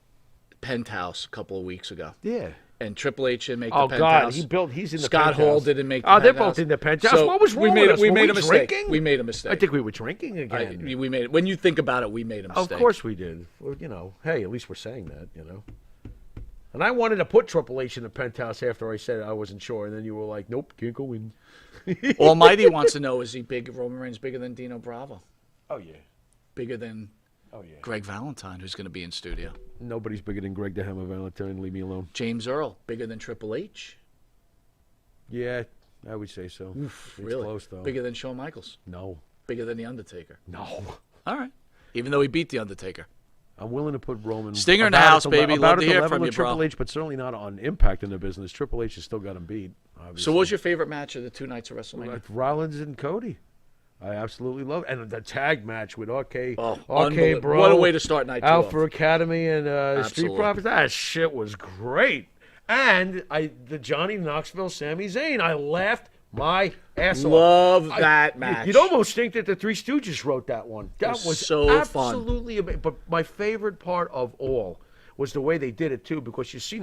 Penthouse a couple of weeks ago. Yeah. And Triple H didn't make Oh, the God, Penthouse. he's in the Scott Penthouse. Hall didn't make the Oh, they're Penthouse. both in the Penthouse. So What was wrong we made with us? We Were made we a mistake. drinking? We made a mistake. I think we were drinking again. We made it. When you think about it, we made a mistake. Of course we did. Well, hey, at least we're saying that, And I wanted to put Triple H in the penthouse after I said I wasn't sure, and then you were like, "Nope, can't go in." Almighty wants to know: is he big? Roman Reigns bigger than Dino Bravo? Oh yeah. Bigger than Oh yeah. Greg Valentine, who's going to be in studio? Nobody's bigger than Greg the Hammer Valentine. Leave me alone. James Earl, bigger than Triple H? Yeah, I would say so. Oof, it's really? close though. Bigger than Shawn Michaels? No. Bigger than The Undertaker? No. All right. Even though he beat The Undertaker. I'm willing to put Roman. Stinger in the about house, at the le- baby. about Love at to the hear level from of you, bro. Triple H, but certainly not on Impact in the business. Triple H has still got him beat. Obviously. So what was your favorite match of the 2 nights of WrestleMania? Rollins and Cody. I absolutely love it. And the tag match with RK, Oh, RK unbelievable. Bro, What a way to start night 2 Alpha off. Academy and Street Absolutely. Profits. That shit was great. And the Johnny Knoxville, Sami Zayn. I laughed my ass off. Love that match. You'd almost think that the Three Stooges wrote that one. That was so fun. absolutely amazing. But my favorite part of all was the way they did it too, because you see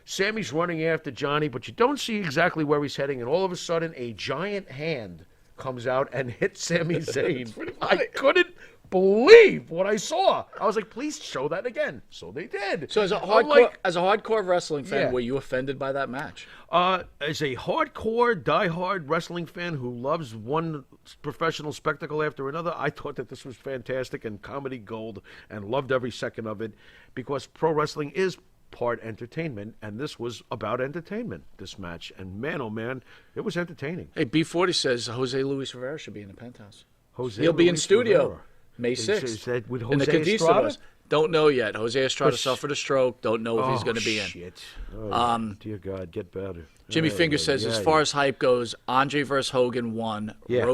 Sammy's running after Johnny, but you don't see exactly where he's heading, and all of a sudden a giant hand comes out and hits Sami Zayn. I couldn't believe what I saw. I was like, please show that again. So they did. So as a I'm hardcore wrestling fan, Yeah. were you offended by that match? As a hardcore, diehard wrestling fan who loves one professional spectacle after another, I thought that this was fantastic and comedy gold and loved every second of it, because pro wrestling is part entertainment, and this was about entertainment, this match. And man, oh man, it was entertaining. Hey, B40 says Jose Luis Rivera should be in the penthouse. Jose He'll be in Luis studio Rivera. May Is 6th. that with in the Jose Estrada? Conquistadors. Don't know yet. Jose Estrada But sh- suffered a stroke. Don't know if he's going to be in. Shit. Oh, dear God, get better. Jimmy Finger says, as far as hype goes, Andre versus Hogan 1, Yeah.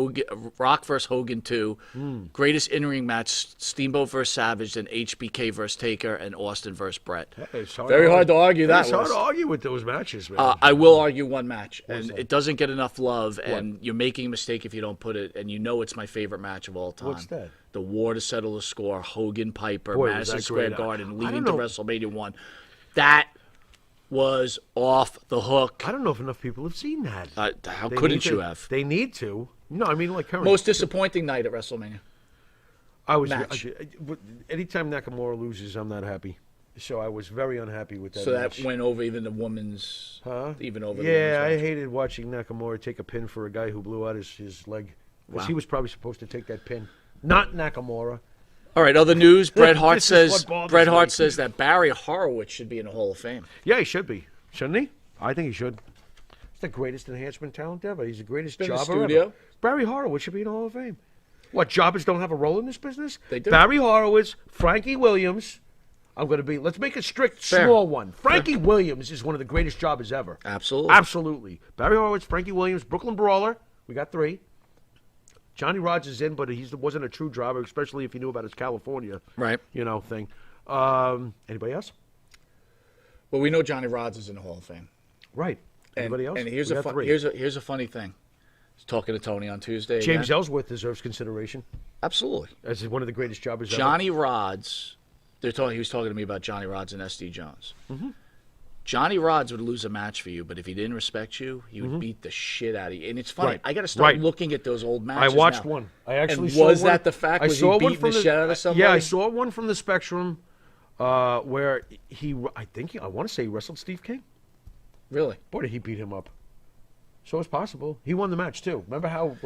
Rock versus Hogan 2, greatest in-ring match, Steamboat versus Savage, then HBK versus Taker, and Austin versus Brett. It's Very hard to argue that It's hard list. to argue with those matches, man. I will argue one match, and that? it doesn't get enough love, and you're making a mistake if you don't put it, and you know it's my favorite match of all time. What's that? The War to Settle the Score, Hogan-Piper, Boy, was Madison that Square great. Garden, I leading don't to know. WrestleMania 1. That was off the hook. I don't know if enough people have seen that. How They couldn't need you to- have? They need to. No, I mean, like, current. Most disappointing night at WrestleMania. I was match. anytime Nakamura loses, I'm not happy. So I was very unhappy with that. So match. that went over even the women's. Huh? Even over. Yeah, the I women's match. hated watching Nakamura take a pin for a guy who blew out his leg. Because Wow. he was probably supposed to take that pin, not Nakamura. All right. Other news. Bret Hart This is says. what bothers Bret me. Hart says that Barry Horowitz should be in the Hall of Fame. Yeah, he should be, shouldn't he? I think he should. He's the greatest enhancement talent ever. He's the greatest Been in the jobber studio. ever. Barry Horowitz should be in the Hall of Fame. What, jobbers don't have a role in this business? They do. Barry Horowitz, Frankie Williams. Let's make a strict Fair. small one. Frankie Williams is one of the greatest jobbers ever. Absolutely. Absolutely. Barry Horowitz, Frankie Williams, Brooklyn Brawler. We got 3. Johnny Rodz is in, but he wasn't a true jobber, especially if you knew about his California, Right. thing. Anybody else? Well, we know Johnny Rodz is in the Hall of Fame. Right. Anybody else? And here's We a got 3. here's a funny thing. I was talking to Tony on Tuesday. James again. Ellsworth deserves consideration Absolutely. as one of the greatest jobbers ever. Johnny Rodz. He was talking to me about Johnny Rodz and SD Jones. Mm-hmm. Johnny Rodz would lose a match for you, but if he didn't respect you, he would beat the shit out of you. And it's funny. Right. I got to start Right. looking at those old I matches. watched now. one. I actually And saw was one. that the fact? I Was saw he one beating from the shit out of somebody? Yeah, I saw one from the Spectrum where I want to say he wrestled Steve King. Really? Boy, did he beat him up. So it's possible. He won the match, too. Remember how,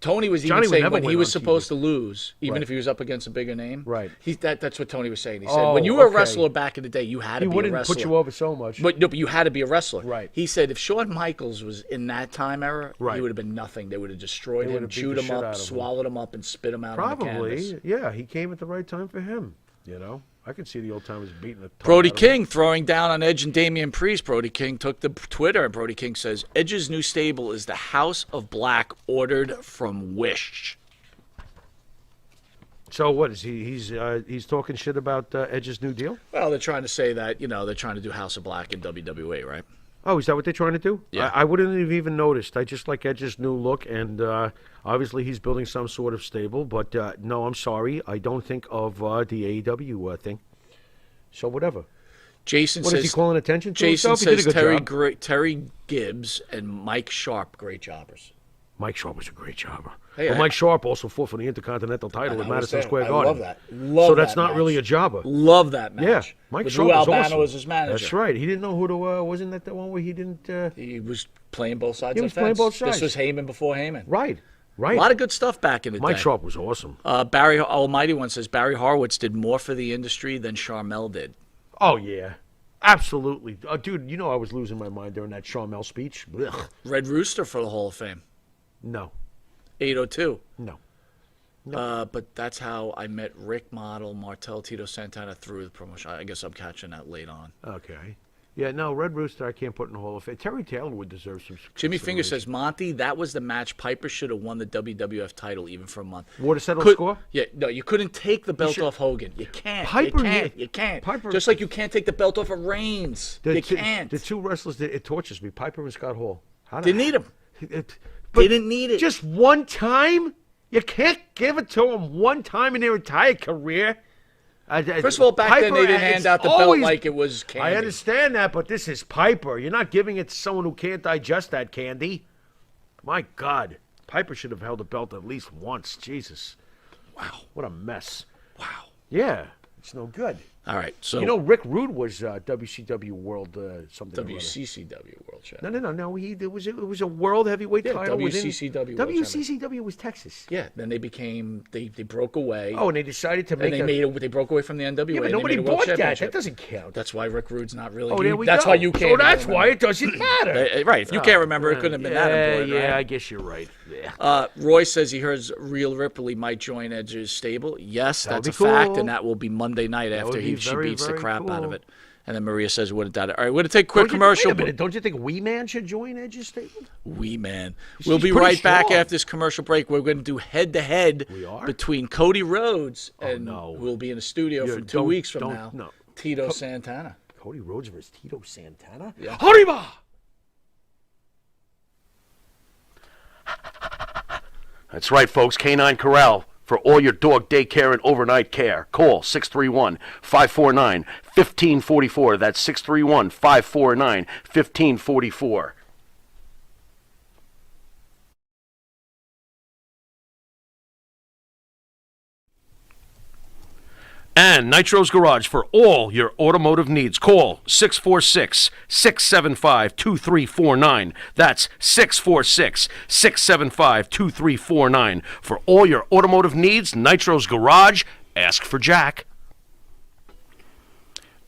Tony was Johnny even would saying never when he win was on TV. supposed to lose, even Right. if he was up against a bigger name. Right. That's what Tony was saying. He said, Oh, when you were a okay. wrestler back in the day, you had to he be a wouldn't wrestler. put you over so much. But you had to be a wrestler. Right. He said if Shawn Michaels was in that time era, Right. he would have been nothing. They would have destroyed They him, would have beat chewed the him shit up, out of him. swallowed him up, and spit him out on the canvas. Probably, yeah. He came at the right time for him, I could see the old timers beating the tar Brody out of him. King throwing down on Edge and Damian Priest. Brody King took the Twitter, and Brody King says, Edge's new stable is the House of Black ordered from Wish. So what is he? He's talking shit about Edge's new deal. Well, they're trying to say that, they're trying to do House of Black in WWE, right? Oh, is that what they're trying to do? Yeah. I wouldn't have even noticed. I just like Edge's new look, and obviously he's building some sort of stable. But no, I'm sorry, I don't think of the AEW thing. So whatever. Jason What says, is he calling attention to Jason himself? He did a says good job. Terry Gibbs and Mike Sharp, great jobbers. Mike Sharp was a great jobber. Hey, Mike Sharp also fought for the Intercontinental title at Madison Square I Garden. love that. Love so that's that not match. really a jobber. Love that match. Yeah, Mike With Sharp Lou was Albano awesome. was his manager. That's right. He didn't know who to. Wasn't that the one where he didn't? He was playing both sides He of was the playing fence. both sides. This was Heyman before Heyman. Right. A lot of good stuff back in the Mike day. Sharp was awesome. Barry Almighty one says Barry Horowitz did more for the industry than Sharmell did. Oh yeah, absolutely, dude. You know I was losing my mind during that Sharmell speech. Blech. Red Rooster for the Hall of Fame. No, 802. no. But that's how I met Rick Model, Martel, Tito Santana through the promotion. I guess I'm catching that late on. Okay. Yeah, no, Red Rooster I can't put in the Hall of Fame. Terry Taylor would deserve some. Jimmy Finger says, Monty, that was the match. Piper should have won the WWF title even for a month. Water settle score? Yeah, no, you couldn't take the belt off Hogan. You can't. Piper, you can't. Piper, just like you can't take the belt off of Reigns. You can't. The two wrestlers, it tortures me. Piper and Scott Hall. Didn't need him. Didn't need it. Just one time? You can't give it to them one time in their entire career. First of all, back then they didn't hand out the belt like it was candy. I understand that, but this is Piper. You're not giving it to someone who can't digest that candy. My God. Piper should have held the belt at least once. Jesus. Wow. What a mess. Wow. Yeah. It's no good. All right. So You know, Rick Rude was WCW World something. WCCW World Champ. No. It was a world heavyweight title. WCCW World WCCW was Texas. Yeah. Then they became they broke away. Oh, and they decided to make. They broke away from the NWA. Yeah, but and nobody they made a World bought that. Championship. That doesn't count. That's why Rick Rude's not really. Oh, there we that's go. why you can't. So that's why it doesn't matter. Right. If you can't remember, it couldn't have been that important. Yeah, right? I guess you're right. Yeah. Roy says he heard Rhea Ripley might join Edge's stable. Yes, that's a be cool. fact, and that will be Monday night after would be she very, beats the very crap out of cool. it. And then Maria says, "Would have done it." All right, we're gonna take a quick commercial. Wait a minute. Don't you think Wee Man should join Edge's stable? Wee Man. We'll She's be pretty right back strong. after this commercial break. We're going to do head-to-head between Cody Rhodes and we'll be in the studio for 2 weeks from now. No. Tito Santana. Cody Rhodes versus Tito Santana? Yeah. Hariba! That's right, folks. Canine Corral for all your dog daycare and overnight care. Call 631-549-1544. That's 631-549-1544. And Nitro's Garage for all your automotive needs. Call 646-675-2349. That's 646-675-2349. For all your automotive needs, Nitro's Garage. Ask for Jack.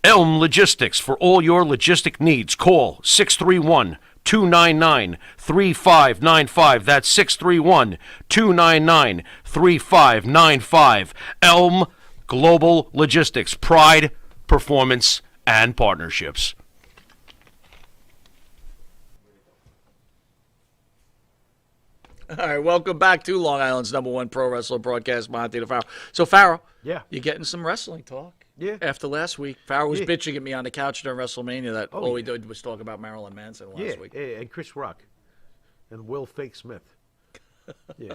Elm Logistics for all your logistic needs. Call 631-299-3595. That's 631-299-3595. Elm Global Logistics, pride, performance, and partnerships. All right, welcome back to Long Island's #1 pro wrestler broadcast, Monte The Pharaoh. So, Pharaoh, Yeah. you're getting some wrestling talk. Yeah. After last week, Pharaoh was bitching at me on the couch during WrestleMania that all he yeah. did was talk about Marilyn Manson last week. Yeah, and Chris Rock. And Will Fake Smith. Yeah.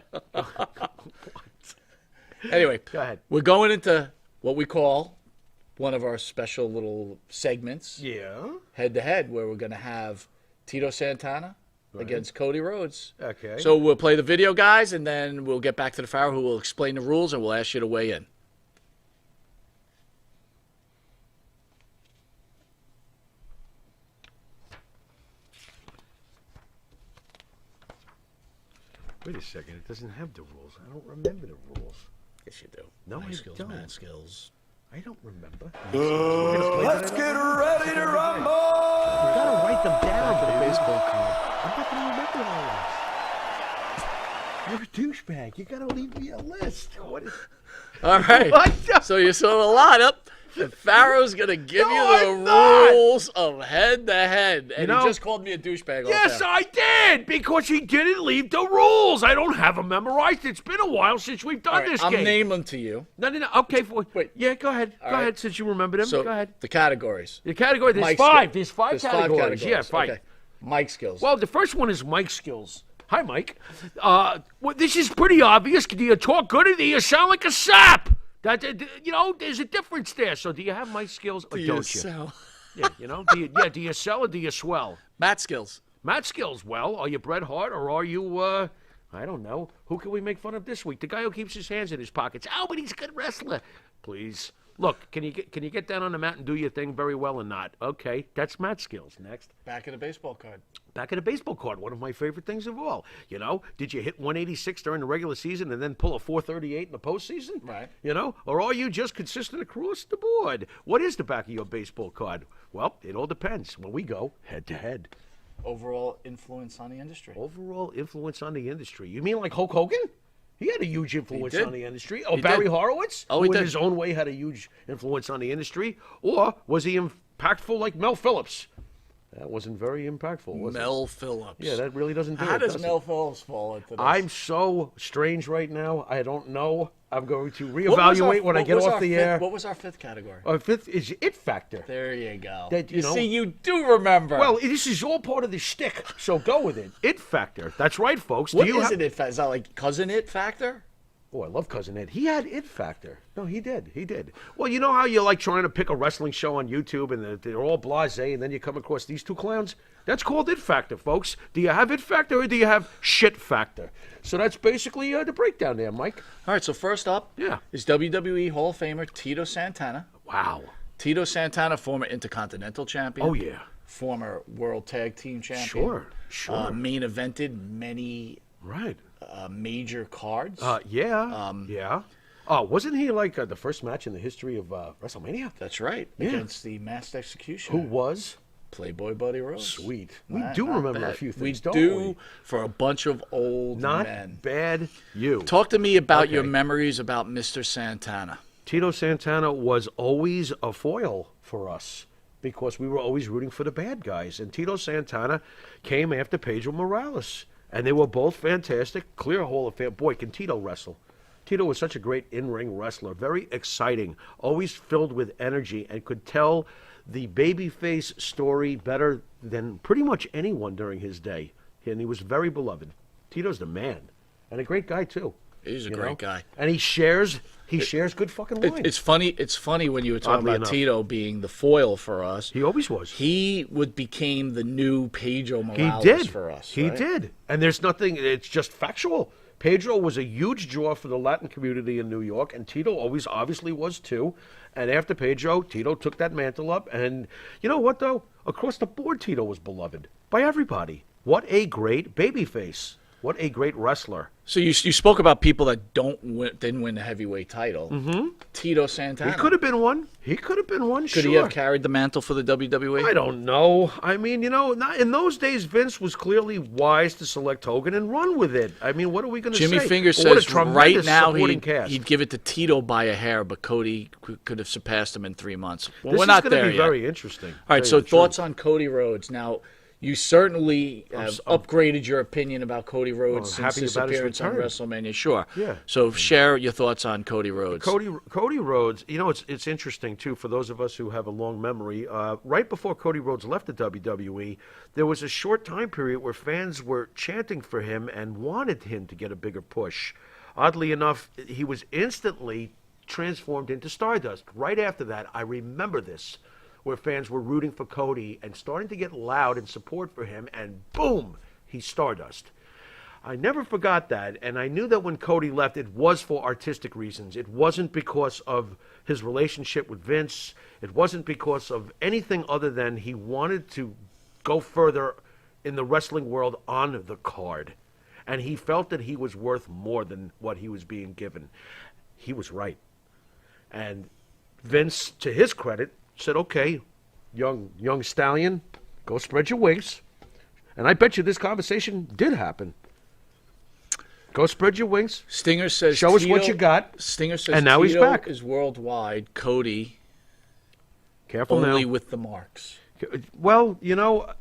Anyway, Go ahead. we're going into what we call one of our special little segments, Yeah. head-to-head, where we're going to have Tito Santana against Cody Rhodes. Okay. So we'll play the video, guys, and then we'll get back to the Pharaoh, who will explain the rules, and we'll ask you to weigh in. Wait a second. It doesn't have the rules. I don't remember the rules. Yes, you do. No, I skills, don't. mad skills. I don't remember. Let's get ready to rumble! You gotta write them down. For the baby. baseball card. I'm not gonna remember all this. You're a douchebag. You gotta leave me a list. What is... All right. What? So you saw a lot up. And Pharaoh's going to give you the I'm not. rules of head-to-head. And You know- he just called me a douchebag. Yes, I did, because he didn't leave the rules. I don't have them memorized. It's been a while since we've done this I'm game. naming them to you. No. Okay. Wait. Yeah, go ahead. Go right. ahead, since you remember them. So Go ahead. the categories. The category, there's Mike five. skill- There's five categories. Yeah, five. Okay. Mike skills. Well, the first one is Mike skills. Hi, Mike. Well, this is pretty obvious. Do you talk good or do you sound like a sap? There's a difference there. So do you have Mike skills or don't you? sell? Yeah, do you sell or do you swell? Matt skills. Matt skills, well, are you Bret Hart or are you I don't know. Who can we make fun of this week? The guy who keeps his hands in his pockets. Oh, but he's a good wrestler. Please. Look, can you get down on the mat and do your thing very well or not? Okay, that's Matt's skills. Next. Back in the baseball card. Back in a baseball card, one of my favorite things of all. You know, did you hit 186 during the regular season and then pull a 438 in the postseason? Right. You know, or are you just consistent across the board? What is the back of your baseball card? Well, it all depends. When we go head to head. Overall influence on the industry. Overall influence on the industry. You mean like Hulk Hogan? He had a huge influence on the industry. Or He Barry did. Horowitz, Oh, who he in did. his own way had a huge influence on the industry. Or was he impactful like Mel Phillips? That wasn't very impactful, was it? Mel Phillips. Yeah, that really doesn't do How it, does does Mel it? Phillips fall into this? I'm so strange right now. I don't know. I'm going to What was our- reevaluate when I what get was off our the fifth- air. What was our fifth category? Our fifth is It Factor. There you go. That, you know- see, you do remember. Well, this is all part of the shtick, so go with it. It Factor. That's right, folks. what Do you is ha- it? Is that like Cousin It Factor? Oh, I love Cousin Ed. He had It Factor. No, he did. He did. Well, you know how you're like trying to pick a wrestling show on YouTube and they're all blasé, and then you come across these two clowns? That's called It Factor, folks. Do you have It Factor or do you have Shit Factor? So that's basically the breakdown there, Mike. All right, so first up Yeah. is WWE Hall of Famer Tito Santana. Wow. Tito Santana, former Intercontinental Champion. Oh, yeah. Former World Tag Team Champion. Sure. Main evented many Right. major cards. Yeah. Oh, wasn't he like the first match in the history of WrestleMania? That's right. Yeah. Against the Masked Executioner. Who was? Playboy Buddy Rose. Sweet. We Not- do not remember a bad. few things, We don't do we? for a bunch of old Not men. bad. You. Talk to me about your Okay. memories about Mr. Santana. Tito Santana was always a foil for us because we were always rooting for the bad guys. And Tito Santana came after Pedro Morales. And they were both fantastic. Clear Hall of Fame. Boy, can Tito wrestle. Tito was such a great in-ring wrestler. Very exciting. Always filled with energy and could tell the babyface story better than pretty much anyone during his day. And he was very beloved. Tito's the man. And a great guy, too. He's a You great know? guy. And he shares good fucking lines. It's funny. It's funny when you were talking Oddly about enough. Tito being the foil for us. He always was. He became the new Pedro He Morales did. for us. He right? did. And there's nothing, it's just factual. Pedro was a huge draw for the Latin community in New York, and Tito always obviously was too. And after Pedro, Tito took that mantle up. And you know what, though? Across the board, Tito was beloved by everybody. What a great babyface. What a great wrestler. So you spoke about people that didn't win the heavyweight title. Mm-hmm. Tito Santana. He could have been one. Could sure. he have carried the mantle for the WWE? I don't know. I mean, you know, not, in those days, Vince was clearly wise to select Hogan and run with it. I mean, what are we going to say? Jimmy Finger But what a says right tremendous now supporting cast. he'd give it to Tito by a hair, but Cody could have surpassed him in 3 months. Well, This we're is not gonna there be yet. very interesting. All right, Tell so you the thoughts truth. on Cody Rhodes. Now, you certainly have upgraded your opinion about Cody Rhodes since happy his about his appearance on return. WrestleMania. Sure. Yeah. So share your thoughts on Cody Rhodes. Cody Rhodes, you know, it's interesting, too, for those of us who have a long memory. Right before Cody Rhodes left the WWE, there was a short time period where fans were chanting for him and wanted him to get a bigger push. Oddly enough, he was instantly transformed into Stardust. Right after that, I remember this, where fans were rooting for Cody and starting to get loud in support for him, and boom, he's Stardust. I never forgot that, and I knew that when Cody left, it was for artistic reasons. It wasn't because of his relationship with Vince. It wasn't because of anything other than he wanted to go further in the wrestling world on the card. And he felt that he was worth more than what he was being given. He was right. And Vince, to his credit, said, okay, young stallion, go spread your wings. And I bet you this conversation did happen. Go spread your wings. Stinger says, Show us what you got. Stinger says, And now he's Tito back. is worldwide. Cody Careful only now. with the marks. Well, you know,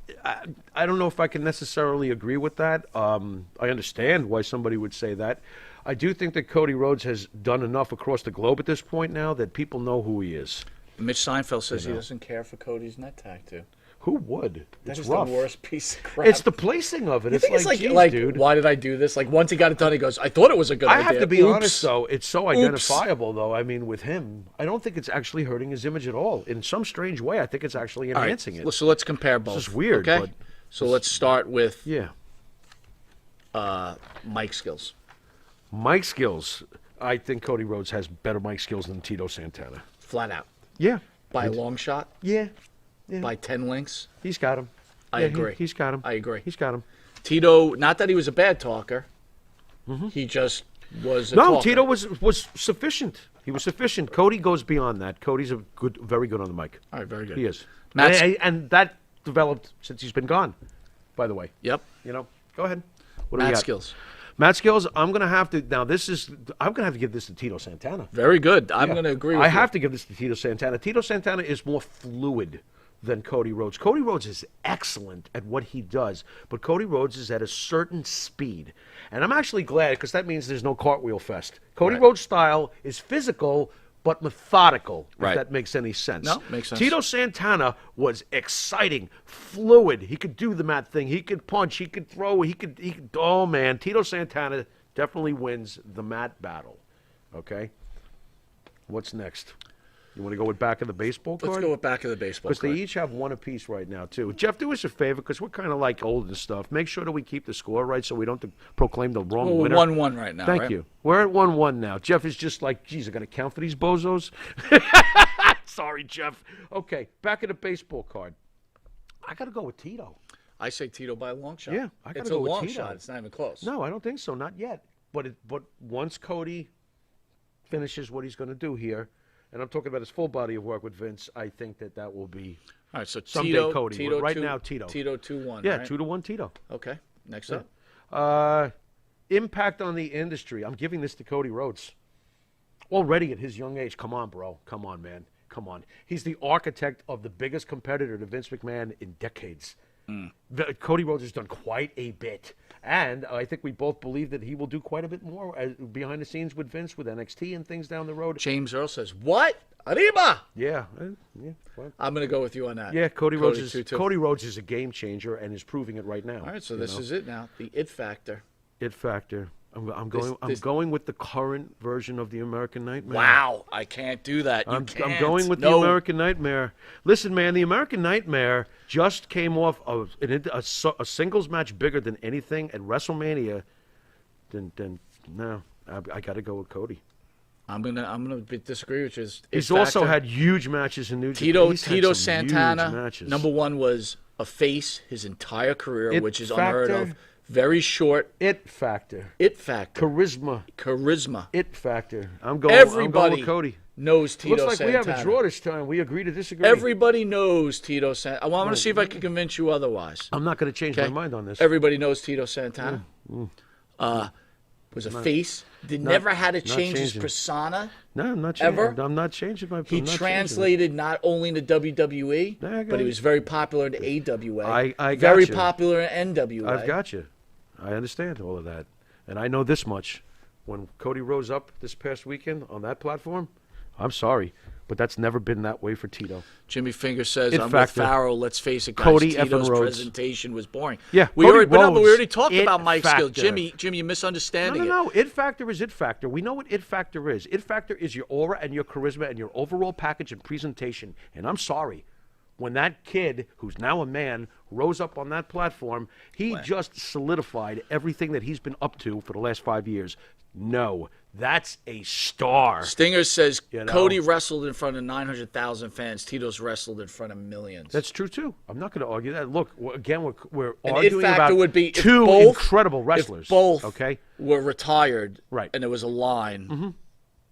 I don't know if I can necessarily agree with that. I understand why somebody would say that. I do think that Cody Rhodes has done enough across the globe at this point now that people know who he is. Mitch Seinfeld says he doesn't care for Cody's net tattoo. Who would? That It's is rough. the worst piece of crap. It's the placing of it. You It's think like, geez, like dude. why did I do this? Like once he got it done, he goes, I thought it was a good I idea. have to be Oops. honest, though. It's so identifiable, though. I mean, with him, I don't think it's actually hurting his image at all. In some strange way, I think it's actually All right, enhancing it. so let's compare both. is weird, Okay? but So let's start with Yeah. mic skills. Mic skills. I think Cody Rhodes has better mic skills than Tito Santana. Flat out. Yeah. By a long shot? Yeah. By 10 links? He's got him. I agree. He's got him. I agree. He's got him. Tito, not that he was a bad talker. He just was a talker. Tito was sufficient. He was sufficient. Cody goes beyond that. Cody's very good on the mic. All right, very good. He is. Matt's- And that developed since he's been gone, by the way. Yep. Go ahead. What do we Matt got? skills. Matt skills, I'm going to have to give this to Tito Santana. Very good. I'm going to agree with you. I have to give this to Tito Santana. Tito Santana is more fluid than Cody Rhodes. Cody Rhodes is excellent at what he does, but Cody Rhodes is at a certain speed. And I'm actually glad because that means there's no cartwheel fest. Cody Rhodes' style is physical but methodical, if Right. that makes any sense. No, makes sense. Tito Santana was exciting, fluid. He could do the mat thing. He could punch. He could throw. He could. Oh, man. Tito Santana definitely wins the mat battle. Okay? What's next? You want to go with back of the baseball card? Let's go with back of the baseball Because card. they each have one apiece right now, too. Jeff, do us a favor, because we're kind of like old and stuff. Make sure that we keep the score right so we don't proclaim the wrong Well, we're winner. 1-1 right now, Thank right? you. We're at 1-1 now. Jeff is just like, geez, I'm going to count for these bozos? Sorry, Jeff. Okay, back of the baseball card. I got to go with Tito. I say Tito by a long shot. Yeah, I gotta It's go a with long Tito. shot. It's not even close. No, I don't think so. Not yet. But once Cody finishes what he's going to do here, and I'm talking about his full body of work with Vince, I think that will be All right, so someday Tito, Cody. Tito But right 2, now, Tito. Tito 2-1. Yeah, right? 2-1 Tito. Okay, next up. Impact on the industry. I'm giving this to Cody Rhodes. Already at his young age. Come on, bro. Come on, man. Come on. He's the architect of the biggest competitor to Vince McMahon in decades. Cody Rhodes has done quite a bit. And I think we both believe that he will do quite a bit more behind the scenes with Vince, with NXT and things down the road. James Earl says, what? Arriba! Yeah. Well, I'm going to go with you on that. yeah, Cody Rhodes is 2-2. Cody Rhodes is a game changer and is proving it right now. All right, so this is it now. The it factor. It factor. I'm going with the current version of the American Nightmare. Wow, I can't do that. You I'm can't. going with the American Nightmare. Listen, man, the American Nightmare just came off of a singles match bigger than anything at WrestleMania. I got to go with Cody. I'm gonna disagree with you. He's also had huge matches in New Tito He's had some Santana. huge matches. Number one was a face his entire career, It which is unheard factor. of. Very short. It factor. It factor. Charisma. It factor. I'm going Everybody with Cody. knows Tito Looks like Santana. we have a draw this time. We agree to disagree. Everybody knows Tito Santana. Well, I'm going to see if I can convince you otherwise. I'm not going to change my Okay? mind on this. Everybody knows Tito Santana. Was a face. Never had to not change his changing. persona. No, I'm not changing. Ever? I'm not changing my. He I'm not translated not only into WWE, Yeah, I got but he it. was very popular in AWA. I very got you. popular in NWA. I've got you. I understand all of that, and I know this much: when Cody rose up this past weekend on that platform, I'm sorry, but that's never been that way for Tito. Jimmy Finger says, It I'm factor. with Pharaoh. Let's face it, guys. Cody Tito's effing Rhodes. presentation was boring. Yeah, we Cody already, but we Rhodes, already talked it about Mike's skill. factor. Jimmy, you're misunderstanding No. It factor is it factor. We know what it factor is. It factor is your aura and your charisma and your overall package and presentation. And I'm sorry, when that kid, who's now a man, rose up on that platform, he just solidified everything that he's been up to for the last 5 years. No, that's a star. Stinger says, You know? Cody wrestled in front of 900,000 fans. Tito's wrestled in front of millions. That's true too. I'm not going to argue that. Look, again, we're An it arguing factor about would be if two both- incredible wrestlers. If both okay, were retired, Right. and there was a line,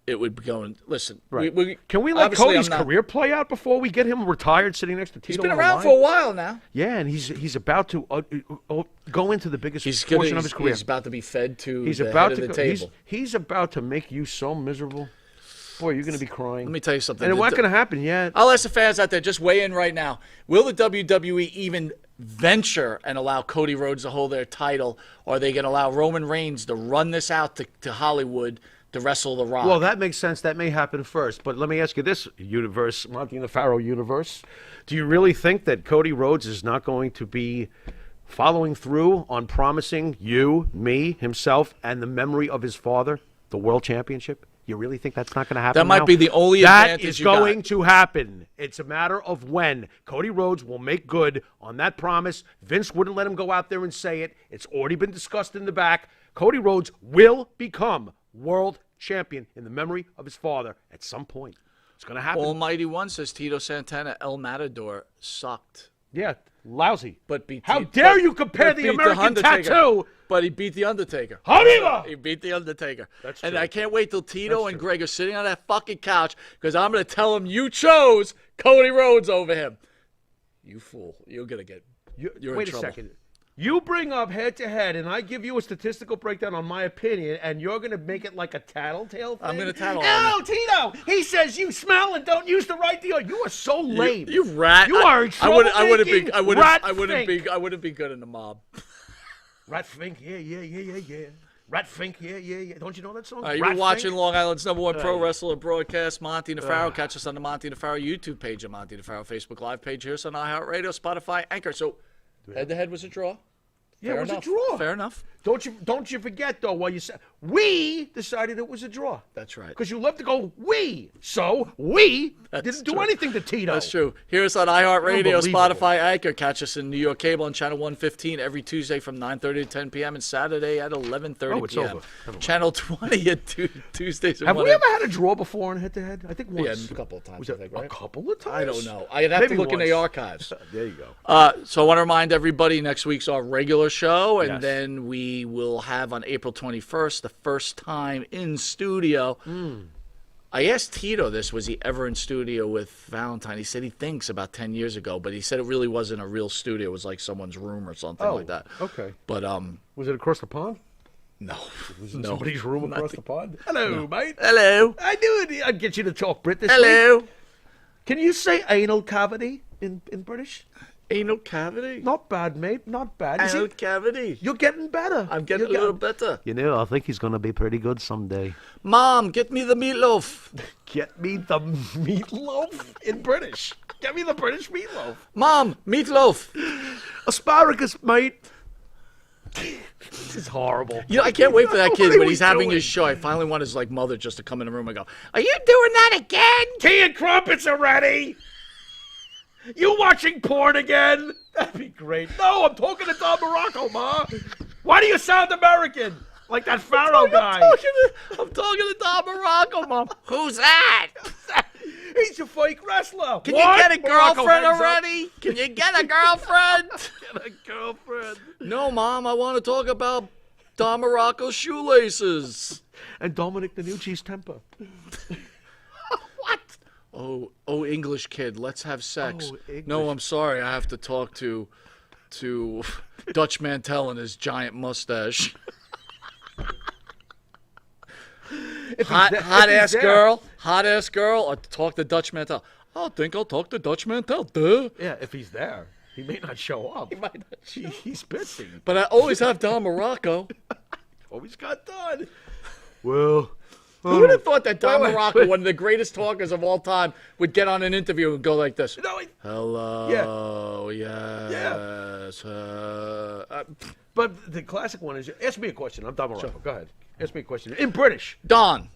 it would be going. Listen, right. we, Can we let obviously Cody's I'm not- career play out before we get him retired, sitting next to Tito? He's been on the around line? for a while now. Yeah, and he's about to go into the biggest He's portion of his career. He's about to be fed to He's the about head to of the go, table. he's about to make you so miserable. Boy, you're going to be crying. Let me tell you something. And it's not going to happen yet. I'll ask the fans out there, just weigh in right now. Will the WWE even venture and allow Cody Rhodes to hold their title, or are they going to allow Roman Reigns to run this out to Hollywood to wrestle The Rock? Well, that makes sense. That may happen first. But let me ask you this, universe, Monte The Pharaoh universe. Do you really think that Cody Rhodes is not going to be following through on promising you, me, himself, and the memory of his father the world championship? You really think that's not going to happen? That might now? be the only that advantage is you going got. to happen. It's a matter of when. Cody Rhodes will make good on that promise. Vince wouldn't let him go out there and say it. It's already been discussed in the back. Cody Rhodes will become world champion in the memory of his father at some point. It's going to happen. Almighty One says Tito Santana, El Matador sucked. Yeah, lousy. But beat How dare you compare but the beat American Undertaker. Tattoo? But he beat the Undertaker. Arriba! He beat the Undertaker. That's and true. I can't wait till Tito and Greg are sitting on that fucking couch because I'm going to tell him you chose Cody Rhodes over him. You fool. You're going to get. You're Wait in a trouble. second. You bring up head-to-head, and I give you a statistical breakdown on my opinion, and you're going to make it like a tattletale thing? I'm gonna tattle on Oh, Tito! He says you smell and don't use the right deal. You are so lame. You rat. You are I wouldn't troublemaking I wouldn't be good in the mob. Rat Fink, yeah. Rat Fink, yeah. Don't you know that song? You've Rat been watching Fink? Long Island's #1 pro wrestler broadcast, Monte The Pharaoh. Catch us on the Monte The Pharaoh YouTube page and Monte The Pharaoh Facebook Live page. Here's on iHeartRadio, Spotify, Anchor. So, head-to-head was a draw. Yeah, Fair it was enough. a draw. Fair enough. Don't you forget, though, what you said. We decided it was a draw. That's right. Because you love to go, we. So, we didn't do true. anything to Tito. That's true. Hear us on iHeartRadio, Unbelievable. Spotify, Anchor. Catch us in New York Cable on Channel 115 every Tuesday from 9:30 to 10 p.m. and Saturday at 11:30 Oh, it's p.m. over. Never mind. Channel 20 at Tuesdays. At Have 1 we ever had a draw before in head-to-head? I think Yeah, once. a couple of times, Was I it think, a right? couple of times? I don't know. I'd have Maybe to look in the once. archives. There you go. So I want to remind everybody next week's our regular show, and Yes. then we will have on April 21st the first time in studio. I asked Tito this, was he ever in studio with Valentine? He said he thinks about 10 years ago, but he said it really wasn't a real studio. It was like someone's room or something like that. Okay. But Was it across the pond? no. Was it No. somebody's room across the pond? Hello, mate. Hello. I knew it. I'd get you to talk Brit this Hello. week. Can you say anal cavity in British? Anal cavity. Not bad, mate. Not bad. You Anal see, cavity. you're getting better. I'm getting You're a little better. You know, I think he's going to be pretty good someday. Mom, get me the meatloaf. Get me the meatloaf in British. Get me the British meatloaf. Mom, meatloaf. Asparagus, mate. This is horrible. You know, I can't wait for that What kid are when we he's having doing? his show. I finally want his mother just to come in the room and go, "Are you doing that again?" Tea and crumpets are ready. You watching porn again? That'd be great. No, I'm talking to Don Morocco, Ma. Why do you sound American? Like that Pharaoh guy. I'm talking to Don Morocco, Mom. Who's that? He's a fake wrestler. Can What? you get a Morocco girlfriend hangs up. already? Can you get a girlfriend? Get a girlfriend. No, Mom. I want to talk about Don Morocco's shoelaces. And Dominic DeNucci's temper. What? Oh, English kid. Let's have sex. Oh, English. No, I'm sorry. I have to talk to Dutch Mantel and his giant mustache. Hot ass girl. Or talk to Dutch Mantel. I think I'll talk to Dutch Mantel. Duh. Yeah, if he's there. He may not show up. He's busy. But I always have Don Morocco. Always got done. Well, Who would have thought that Don Wait, Morocco, one of the greatest talkers of all time, would get on an interview and go like this? no, Hello, yes. but the classic one is, ask me a question. I'm Don Morocco. Go ahead. Ask me a question. In British. Don,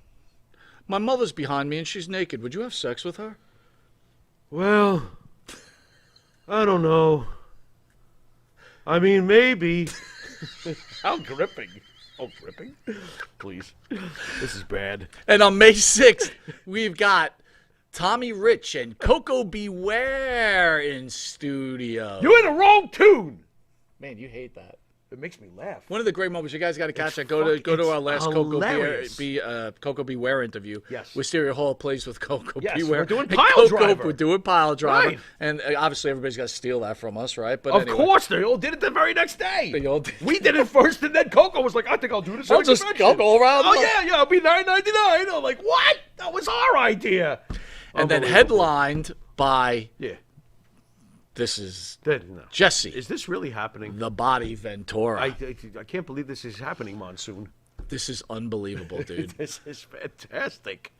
my mother's behind me and she's naked. Would you have sex with her? Well, I don't know. I mean, maybe. How gripping. Oh, gripping? Please. This is bad. And on May 6th, we've got Tommy Rich and Coco Beware in studio. You're in the wrong tune. Man, you hate that. It makes me laugh. One of the great moments. You guys got to catch that. Go it's to our last hilarious. Coco Beware interview. Yes. Wisteria Hall plays with Coco Yes, Beware. we're doing And Pile Coco, Driver. We're doing Pile Driver. Right. And obviously everybody's got to steal that from us, right? But Of anyway, course, they all did it the very next day. They all did. We did it first, and then Coco was like, I think I'll do this. I'll just go around. Oh, yeah, it'll be $9.99. I'm like, what? That was our idea. And then Unbelievable. headlined by Yeah. this is No. Jesse, Is this really happening? the Body Ventura. I can't believe this is happening, Monsoon. This is unbelievable, dude. This is fantastic.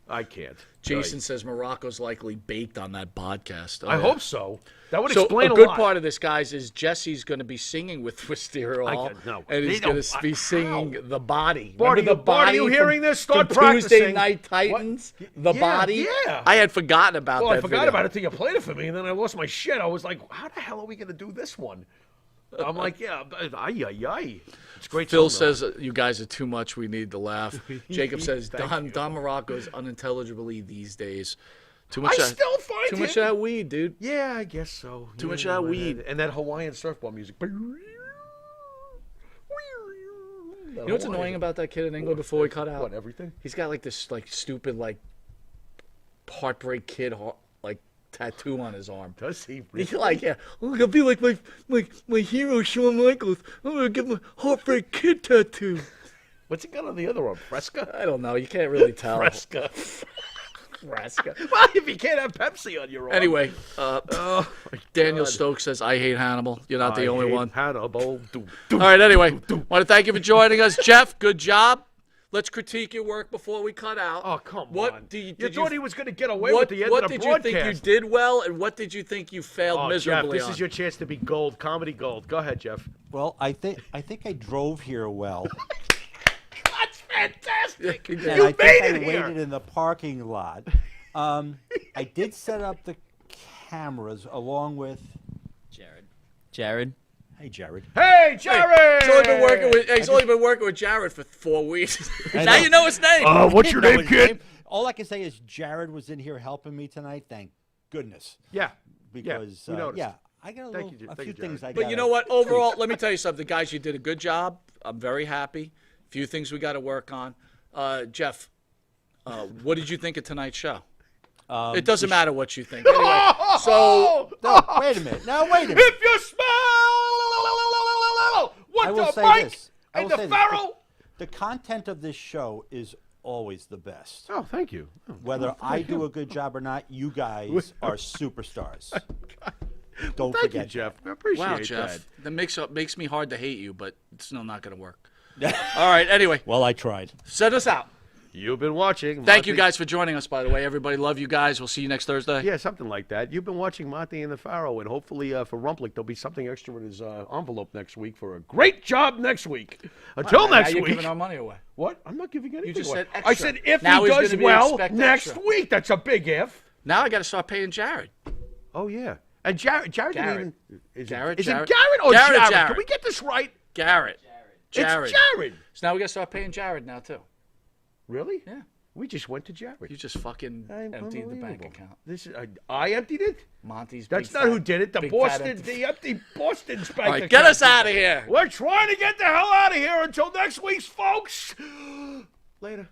I can't. Jason says Morocco's likely baked on that podcast. I hope so. That would So explain a a good lot. part of this, guys, is Jesse's going to be singing with Wisteria Hall, no. and he's They going don't- to be singing The Body. Bart, Remember The Bart, are Body you hearing from- this? Start from Tuesday practicing. Night Titans? The Yeah, Body? yeah. I had forgotten about Well, that I forgot video. about it till you played it for me, and then I lost my shit. I was like, how the hell are we going to do this one? I'm like, yeah, ay. It's great. Phil song, though. says, you guys are too much. We need to laugh. Jacob says, Thank Don Morocco's unintelligibly these days. Too I much still find too much of him. that weed, dude. Yeah, I guess so. Too much Yeah, of that and weed. and that Hawaiian surfboard music. You know what's annoying about that kid in England before we cut out? What, everything? He's got like this like stupid like heartbreak kid like tattoo on his arm. Does he? He's like, yeah, look, I'll be like my hero Shawn Michaels. I'm gonna get my heartbreak kid tattoo. What's he got on the other arm? Fresca? I don't know. You can't really tell. Fresca. Fresca. Well, if you can't have Pepsi on your arm. Anyway, Oh, my Daniel God. Stokes says, I hate Hannibal. You're not the I only hate one. Hannibal. All right, anyway, want to thank you for joining us. Jeff, good job. Let's critique your work before we cut out. Oh, come what on. Do you, You did thought he was going to get away what, with the end what of the did you broadcast. think you did well, and what did you think you failed Oh, miserably Jeff, this on? is your chance to be gold, comedy gold. Go ahead, Jeff. Well, I think I drove here well, That's fantastic. You did. and You I think made I it here. waited in the parking lot. I did set up the cameras along with Jared. Hey, Jared. Hey, Jerry! He's only been working with Jared for 4 weeks. now you know his name. What's your No, name, his kid? All I can say is Jared was in here helping me tonight. Thank goodness. Yeah. Because we noticed. I got Thank you, a thank few you, things I Jared. got. But you know what? Overall, let me tell you something, guys. You did a good job. I'm very happy. A few things we got to work on. Jeff, what did you think of tonight's show? It doesn't matter what you think. Anyway, so No, wait a minute. Now wait a minute. If you smell I what will the say Mike this. I and will the say this. Pharaoh. The content of this show is always the best. Oh, thank you. Whether I do a good job or not, you guys are superstars. Don't Thank forget you, Jeff. I appreciate wow, that. Jeff, that makes me hard to hate you, but it's still not going to work. All right. Anyway, Well, I tried. send us out. You've been watching. Thank you Monte- guys for joining us, by the way. Everybody, love you guys. We'll see you next Thursday. Yeah, something like that. You've been watching Monte and the Pharaoh, and hopefully for Rumplik, there'll be something extra in his envelope next week for a great job next week. Until Now next you're week. giving our money away. What? I'm not giving anything just away. said I extra. said if Now he he's does gonna be well expect next extra. week. That's a big if. Now I got to start paying Jared. Oh, yeah. And Jared didn't Garrett. even... Is Jared, it Jared. Garrett or Jared, Jared? Jared. Can we get this right? Jared. Jared. It's Jared. So now we got to start paying Jared now, too. Really? Yeah. We just went to Jared. You just fucking emptied the bank account. This is, I emptied it? Monty's That's big not fat- who did it. The big fat Boston, empty- the empty Boston's bank All right, account. get us out of here. We're trying to get the hell out of here until next week's, folks. Later.